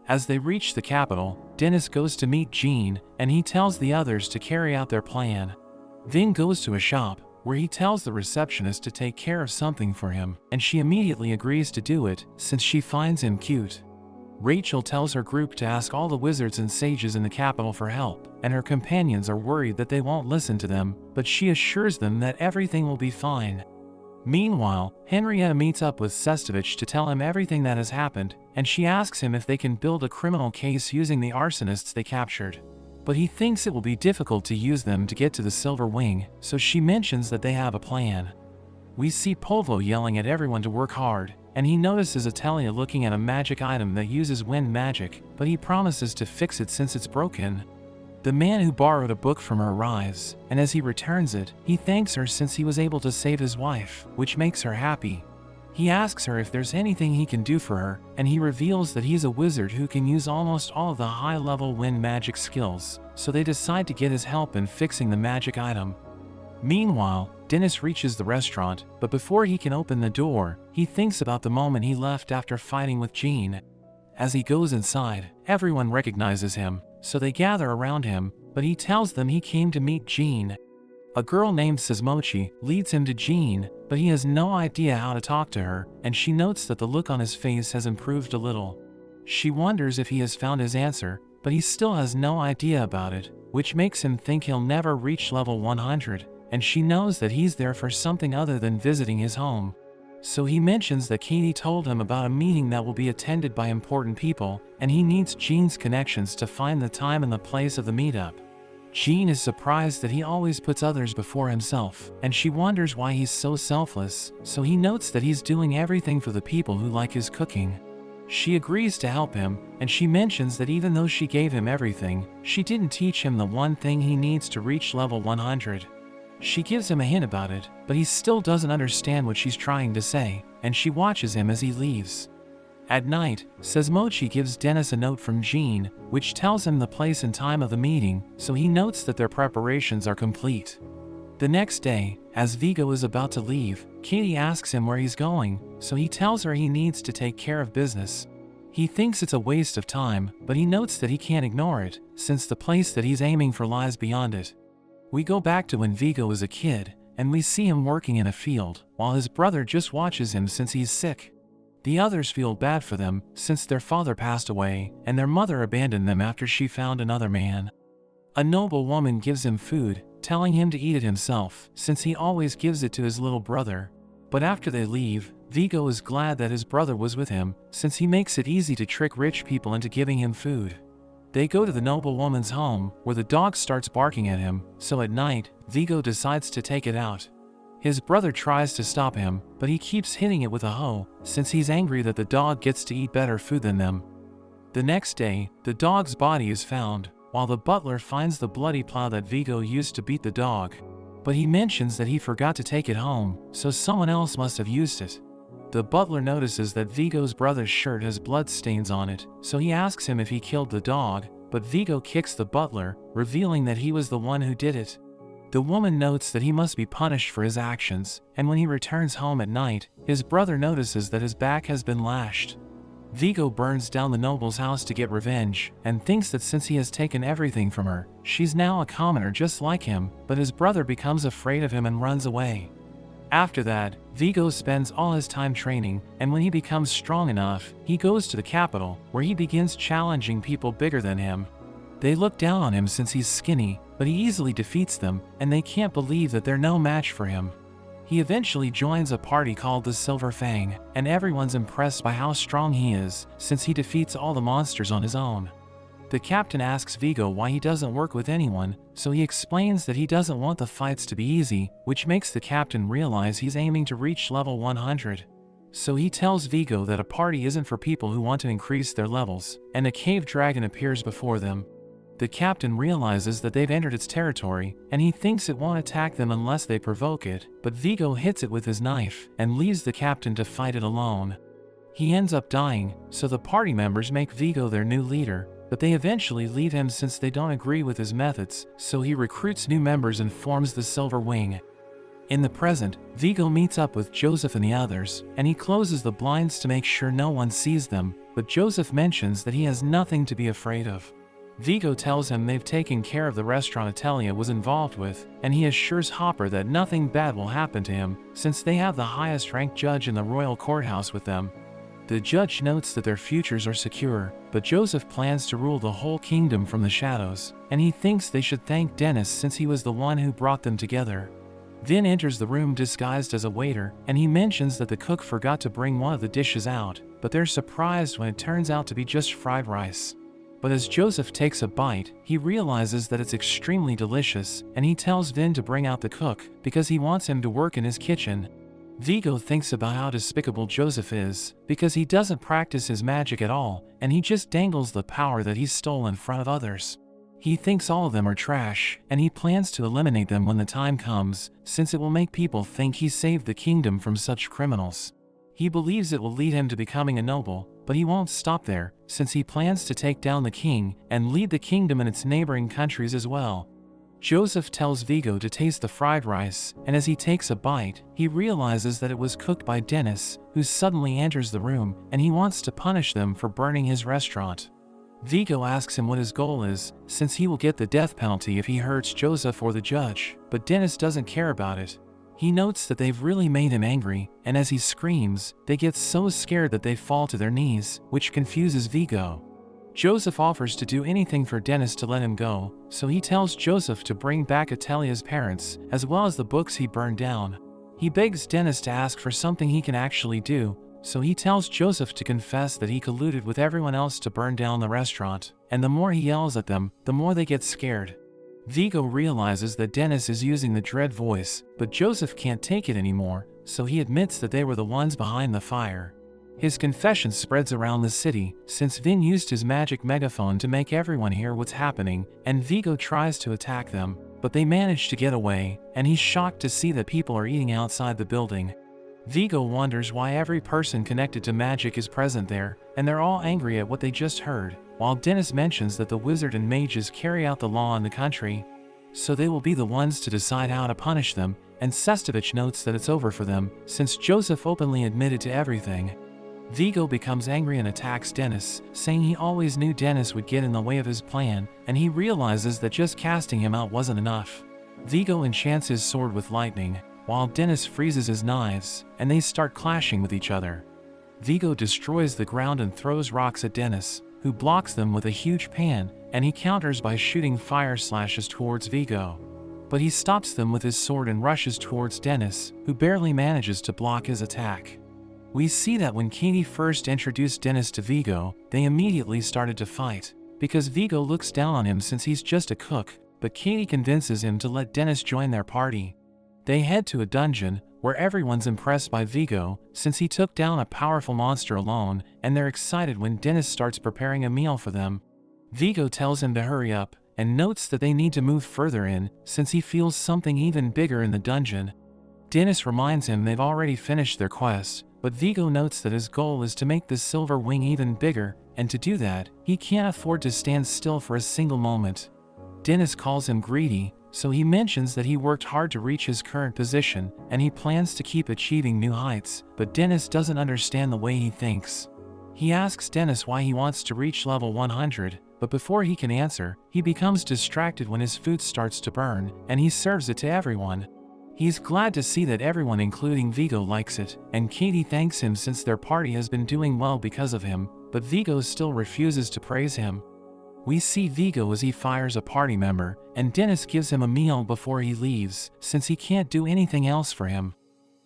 As they reach the capital, Dennis goes to meet Jean, and he tells the others to carry out their plan. Vin goes to a shop, where he tells the receptionist to take care of something for him, and she immediately agrees to do it, since she finds him cute. Rachel tells her group to ask all the wizards and sages in the capital for help, and her companions are worried that they won't listen to them, but she assures them that everything will be fine. Meanwhile, Henrietta meets up with Sestovich to tell him everything that has happened, and she asks him if they can build a criminal case using the arsonists they captured. But he thinks it will be difficult to use them to get to the Silver Wing, so she mentions that they have a plan. We see Polvo yelling at everyone to work hard, and he notices Italia looking at a magic item that uses wind magic, but he promises to fix it since it's broken. The man who borrowed a book from her arrives, and as he returns it, he thanks her since he was able to save his wife, which makes her happy. He asks her if there's anything he can do for her, and he reveals that he's a wizard who can use almost all of the high-level wind magic skills, so they decide to get his help in fixing the magic item. Meanwhile, Dennis reaches the restaurant, but before he can open the door, he thinks about the moment he left after fighting with Jean. As he goes inside, everyone recognizes him, so they gather around him, but he tells them he came to meet Jean. A girl named Sismochi leads him to Jean, but he has no idea how to talk to her, and she notes that the look on his face has improved a little. She wonders if he has found his answer, but he still has no idea about it, which makes him think he'll never reach level 100. And she knows that he's there for something other than visiting his home. So he mentions that Katie told him about a meeting that will be attended by important people, and he needs Jean's connections to find the time and the place of the meetup. Jean is surprised that he always puts others before himself, and she wonders why he's so selfless, so he notes that he's doing everything for the people who like his cooking. She agrees to help him, and she mentions that even though she gave him everything, she didn't teach him the one thing he needs to reach level 100. She gives him a hint about it, but he still doesn't understand what she's trying to say, and she watches him as he leaves. At night, Sesmochi gives Dennis a note from Jean, which tells him the place and time of the meeting, so he notes that their preparations are complete. The next day, as Vigo is about to leave, Katie asks him where he's going, so he tells her he needs to take care of business. He thinks it's a waste of time, but he notes that he can't ignore it, since the place that he's aiming for lies beyond it. We go back to when Vigo was a kid, and we see him working in a field, while his brother just watches him since he's sick. The others feel bad for them, since their father passed away, and their mother abandoned them after she found another man. A noble woman gives him food, telling him to eat it himself, since he always gives it to his little brother. But after they leave, Vigo is glad that his brother was with him, since he makes it easy to trick rich people into giving him food. They go to the noble woman's home, where the dog starts barking at him, so at night, Vigo decides to take it out. His brother tries to stop him, but he keeps hitting it with a hoe, since he's angry that the dog gets to eat better food than them. The next day, the dog's body is found, while the butler finds the bloody plow that Vigo used to beat the dog. But he mentions that he forgot to take it home, so someone else must have used it. The butler notices that Vigo's brother's shirt has blood stains on it, so he asks him if he killed the dog, but Vigo kicks the butler, revealing that he was the one who did it. The woman notes that he must be punished for his actions, and when he returns home at night, his brother notices that his back has been lashed. Vigo burns down the noble's house to get revenge, and thinks that since he has taken everything from her, she's now a commoner just like him, but his brother becomes afraid of him and runs away. After that, Vigo spends all his time training, and when he becomes strong enough, he goes to the capital, where he begins challenging people bigger than him. They look down on him since he's skinny, but he easily defeats them, and they can't believe that they're no match for him. He eventually joins a party called the Silver Fang, and everyone's impressed by how strong he is, since he defeats all the monsters on his own. The captain asks Vigo why he doesn't work with anyone, so he explains that he doesn't want the fights to be easy, which makes the captain realize he's aiming to reach level 100. So he tells Vigo that a party isn't for people who want to increase their levels, and a cave dragon appears before them. The captain realizes that they've entered its territory, and he thinks it won't attack them unless they provoke it, but Vigo hits it with his knife, and leaves the captain to fight it alone. He ends up dying, so the party members make Vigo their new leader, but they eventually leave him since they don't agree with his methods, so he recruits new members and forms the Silver Wing. In the present, Vigo meets up with Joseph and the others, and he closes the blinds to make sure no one sees them, but Joseph mentions that he has nothing to be afraid of. Vigo tells him they've taken care of the restaurant Italia was involved with, and he assures Hopper that nothing bad will happen to him, since they have the highest ranked judge in the royal courthouse with them. The judge notes that their futures are secure, but Joseph plans to rule the whole kingdom from the shadows, and he thinks they should thank Dennis since he was the one who brought them together. Vin enters the room disguised as a waiter, and he mentions that the cook forgot to bring one of the dishes out, but they're surprised when it turns out to be just fried rice. But as Joseph takes a bite, he realizes that it's extremely delicious, and he tells Vin to bring out the cook, because he wants him to work in his kitchen. Vigo thinks about how despicable Joseph is, because he doesn't practice his magic at all, and he just dangles the power that he's stole in front of others. He thinks all of them are trash, and he plans to eliminate them when the time comes, since it will make people think he saved the kingdom from such criminals. He believes it will lead him to becoming a noble, but he won't stop there, since he plans to take down the king and lead the kingdom in its neighboring countries as well. Joseph tells Vigo to taste the fried rice, and as he takes a bite, he realizes that it was cooked by Dennis, who suddenly enters the room, and he wants to punish them for burning his restaurant. Vigo asks him what his goal is, since he will get the death penalty if he hurts Joseph or the judge, but Dennis doesn't care about it. He notes that they've really made him angry, and as he screams, they get so scared that they fall to their knees, which confuses Vigo. Joseph offers to do anything for Dennis to let him go, so he tells Joseph to bring back Italia's parents, as well as the books he burned down. He begs Dennis to ask for something he can actually do, so he tells Joseph to confess that he colluded with everyone else to burn down the restaurant, and the more he yells at them, the more they get scared. Vigo realizes that Dennis is using the dread voice, but Joseph can't take it anymore, so he admits that they were the ones behind the fire. His confession spreads around the city, since Vin used his magic megaphone to make everyone hear what's happening, and Vigo tries to attack them, but they manage to get away, and he's shocked to see that people are eating outside the building. Vigo wonders why every person connected to magic is present there, and they're all angry at what they just heard, while Dennis mentions that the wizard and mages carry out the law in the country, so they will be the ones to decide how to punish them, and Sestovich notes that it's over for them, since Joseph openly admitted to everything. Vigo becomes angry and attacks Dennis, saying he always knew Dennis would get in the way of his plan, and he realizes that just casting him out wasn't enough. Vigo enchants his sword with lightning, while Dennis freezes his knives, and they start clashing with each other. Vigo destroys the ground and throws rocks at Dennis, who blocks them with a huge pan, and he counters by shooting fire slashes towards Vigo. But he stops them with his sword and rushes towards Dennis, who barely manages to block his attack. We see that when Katie first introduced Dennis to Vigo, they immediately started to fight, because Vigo looks down on him since he's just a cook, but Katie convinces him to let Dennis join their party. They head to a dungeon, where everyone's impressed by Vigo, since he took down a powerful monster alone, and they're excited when Dennis starts preparing a meal for them. Vigo tells him to hurry up, and notes that they need to move further in, since he feels something even bigger in the dungeon. Dennis reminds him they've already finished their quest, but Vigo notes that his goal is to make the Silver Wing even bigger, and to do that, he can't afford to stand still for a single moment. Dennis calls him greedy, so he mentions that he worked hard to reach his current position, and he plans to keep achieving new heights, but Dennis doesn't understand the way he thinks. He asks Dennis why he wants to reach level 100, but before he can answer, he becomes distracted when his food starts to burn, and he serves it to everyone. He's glad to see that everyone including Vigo likes it, and Katie thanks him since their party has been doing well because of him, but Vigo still refuses to praise him. We see Vigo as he fires a party member, and Dennis gives him a meal before he leaves, since he can't do anything else for him.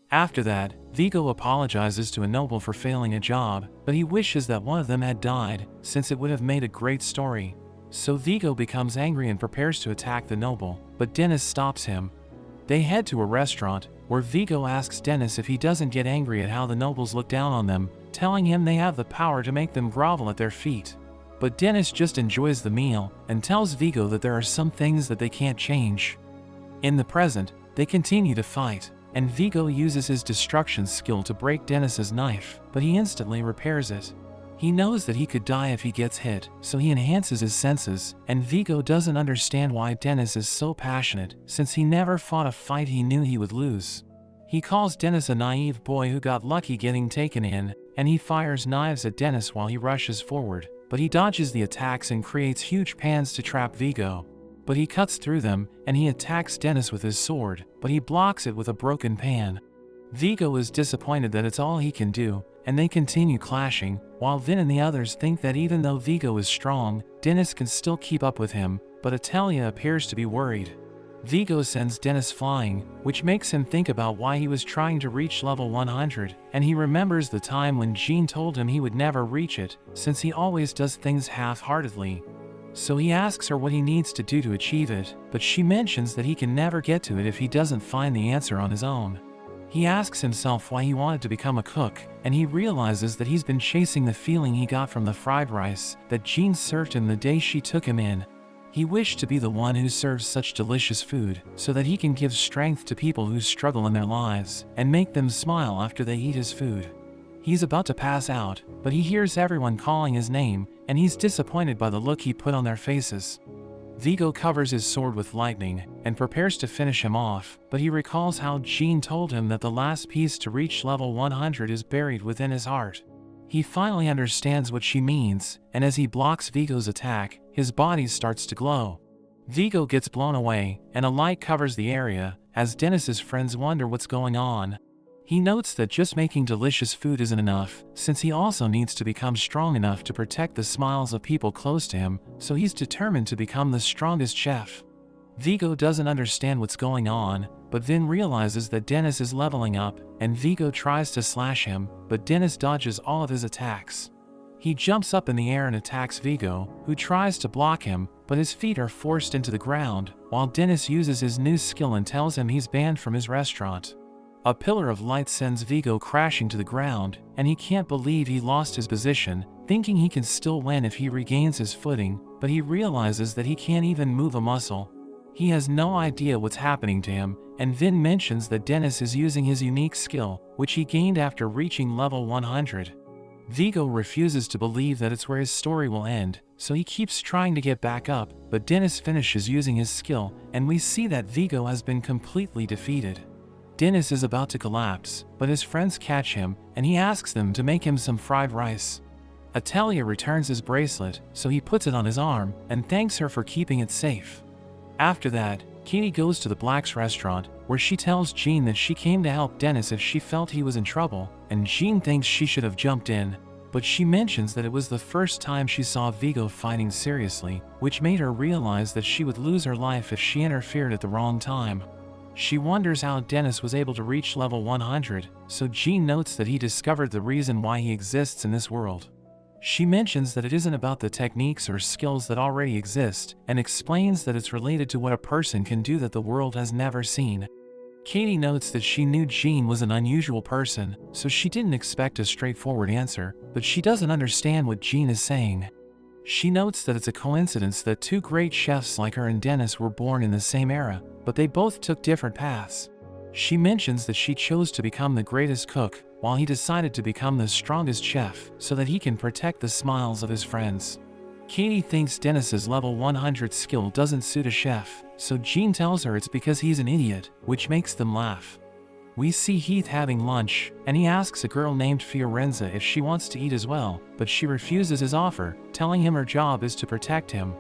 After that, Vigo apologizes to a noble for failing a job, but he wishes that one of them had died, since it would have made a great story. So Vigo becomes angry and prepares to attack the noble, but Dennis stops him. They head to a restaurant, where Vigo asks Dennis if he doesn't get angry at how the nobles look down on them, telling him they have the power to make them grovel at their feet. But Dennis just enjoys the meal, and tells Vigo that there are some things that they can't change. In the present, they continue to fight, and Vigo uses his destruction skill to break Dennis's knife, but he instantly repairs it. He knows that he could die if he gets hit, so he enhances his senses, and Vigo doesn't understand why Dennis is so passionate, since he never fought a fight he knew he would lose. He calls Dennis a naive boy who got lucky getting taken in, and he fires knives at Dennis while he rushes forward, but he dodges the attacks and creates huge pans to trap Vigo. But he cuts through them, and he attacks Dennis with his sword, but he blocks it with a broken pan. Vigo is disappointed that it's all he can do, and they continue clashing, while Vin and the others think that even though Vigo is strong, Dennis can still keep up with him, but Italia appears to be worried. Vigo sends Dennis flying, which makes him think about why he was trying to reach level 100, and he remembers the time when Jean told him he would never reach it, since he always does things half-heartedly. So he asks her what he needs to do to achieve it, but she mentions that he can never get to it if he doesn't find the answer on his own. He asks himself why he wanted to become a cook, and he realizes that he's been chasing the feeling he got from the fried rice that Jean served him the day she took him in. He wished to be the one who serves such delicious food, so that he can give strength to people who struggle in their lives, and make them smile after they eat his food. He's about to pass out, but he hears everyone calling his name, and he's disappointed by the look he put on their faces. Vigo covers his sword with lightning, and prepares to finish him off, but he recalls how Jean told him that the last piece to reach level 100 is buried within his heart. He finally understands what she means, and as he blocks Vigo's attack, his body starts to glow. Vigo gets blown away, and a light covers the area, as Dennis's friends wonder what's going on. He notes that just making delicious food isn't enough, since he also needs to become strong enough to protect the smiles of people close to him, so he's determined to become the strongest chef. Vigo doesn't understand what's going on, but Vin realizes that Dennis is leveling up, and Vigo tries to slash him, but Dennis dodges all of his attacks. He jumps up in the air and attacks Vigo, who tries to block him, but his feet are forced into the ground, while Dennis uses his new skill and tells him he's banned from his restaurant. A pillar of light sends Vigo crashing to the ground, and he can't believe he lost his position, thinking he can still win if he regains his footing, but he realizes that he can't even move a muscle. He has no idea what's happening to him, and Vin mentions that Dennis is using his unique skill, which he gained after reaching level 100. Vigo refuses to believe that it's where his story will end, so he keeps trying to get back up, but Dennis finishes using his skill, and we see that Vigo has been completely defeated. Dennis is about to collapse, but his friends catch him, and he asks them to make him some fried rice. Italia returns his bracelet, so he puts it on his arm, and thanks her for keeping it safe. After that, Katie goes to the Black's restaurant, where she tells Jean that she came to help Dennis if she felt he was in trouble, and Jean thinks she should have jumped in, but she mentions that it was the first time she saw Vigo fighting seriously, which made her realize that she would lose her life if she interfered at the wrong time. She wonders how Dennis was able to reach level 100, so Jean notes that he discovered the reason why he exists in this world. She mentions that it isn't about the techniques or skills that already exist, and explains that it's related to what a person can do that the world has never seen. Katie notes that she knew Jean was an unusual person, so she didn't expect a straightforward answer, but she doesn't understand what Jean is saying. She notes that it's a coincidence that two great chefs like her and Dennis were born in the same era, but they both took different paths. She mentions that she chose to become the greatest cook, while he decided to become the strongest chef, so that he can protect the smiles of his friends. Katie thinks Dennis's level 100 skill doesn't suit a chef, so Jean tells her it's because he's an idiot, which makes them laugh. We see Heath having lunch, and he asks a girl named Fiorenza if she wants to eat as well, but she refuses his offer, telling him her job is to protect him.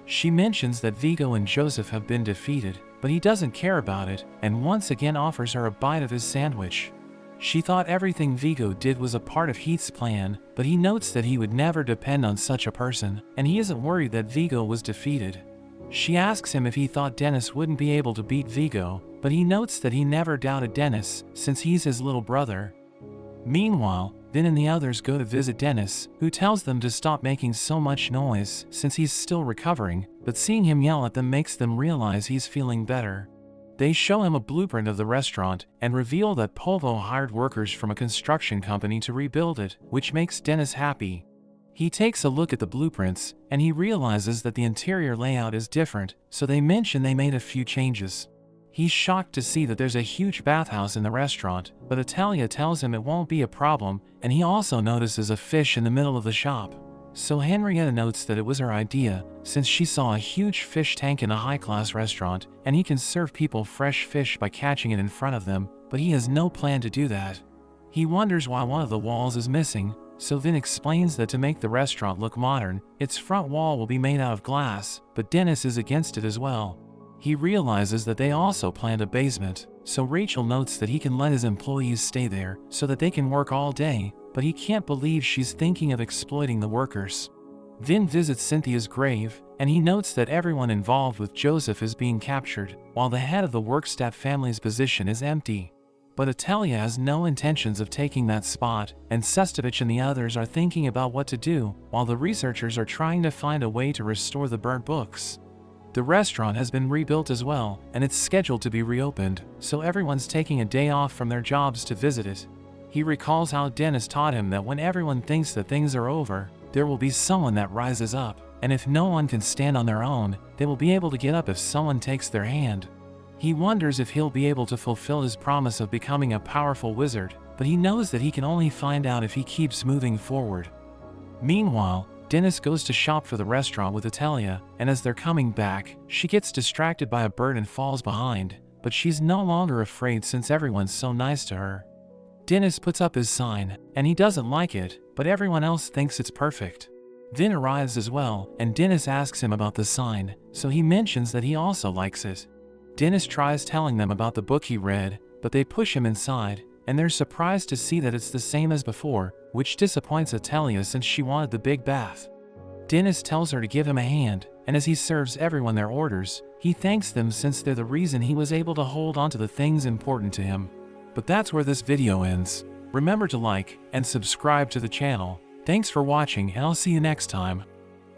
She mentions that Vigo and Joseph have been defeated, but he doesn't care about it, and once again offers her a bite of his sandwich. She thought everything Vigo did was a part of Heath's plan, but he notes that he would never depend on such a person, and he isn't worried that Vigo was defeated. She asks him if he thought Dennis wouldn't be able to beat Vigo, but he notes that he never doubted Dennis, since he's his little brother. Meanwhile, Vin and the others go to visit Dennis, who tells them to stop making so much noise since he's still recovering, but seeing him yell at them makes them realize he's feeling better. They show him a blueprint of the restaurant and reveal that Polvo hired workers from a construction company to rebuild it, which makes Dennis happy. He takes a look at the blueprints, and he realizes that the interior layout is different, so they mention they made a few changes. He's shocked to see that there's a huge bathhouse in the restaurant, but Italia tells him it won't be a problem, and he also notices a fish in the middle of the shop. So Henrietta notes that it was her idea, since she saw a huge fish tank in a high-class restaurant, and he can serve people fresh fish by catching it in front of them, but he has no plan to do that. He wonders why one of the walls is missing, so Vin explains that to make the restaurant look modern, its front wall will be made out of glass, but Dennis is against it as well. He realizes that they also planned a basement, so Rachel notes that he can let his employees stay there so that they can work all day, but he can't believe she's thinking of exploiting the workers. Vin visits Cynthia's grave, and he notes that everyone involved with Joseph is being captured, while the head of the Workstaff family's position is empty. But Italia has no intentions of taking that spot, and Sestovich and the others are thinking about what to do, while the researchers are trying to find a way to restore the burnt books. The restaurant has been rebuilt as well, and it's scheduled to be reopened, so everyone's taking a day off from their jobs to visit it. He recalls how Dennis taught him that when everyone thinks that things are over, there will be someone that rises up, and if no one can stand on their own, they will be able to get up if someone takes their hand. He wonders if he'll be able to fulfill his promise of becoming a powerful wizard, but he knows that he can only find out if he keeps moving forward. Meanwhile, Dennis goes to shop for the restaurant with Italia, and as they're coming back, she gets distracted by a bird and falls behind, but she's no longer afraid since everyone's so nice to her. Dennis puts up his sign, and he doesn't like it, but everyone else thinks it's perfect. Vin arrives as well, and Dennis asks him about the sign, so he mentions that he also likes it. Dennis tries telling them about the book he read, but they push him inside, and they're surprised to see that it's the same as before, which disappoints Italia since she wanted the big bath. Dennis tells her to give him a hand, and as he serves everyone their orders, he thanks them since they're the reason he was able to hold on to the things important to him. But that's where this video ends. Remember to like and subscribe to the channel. Thanks for watching, and I'll see you next time.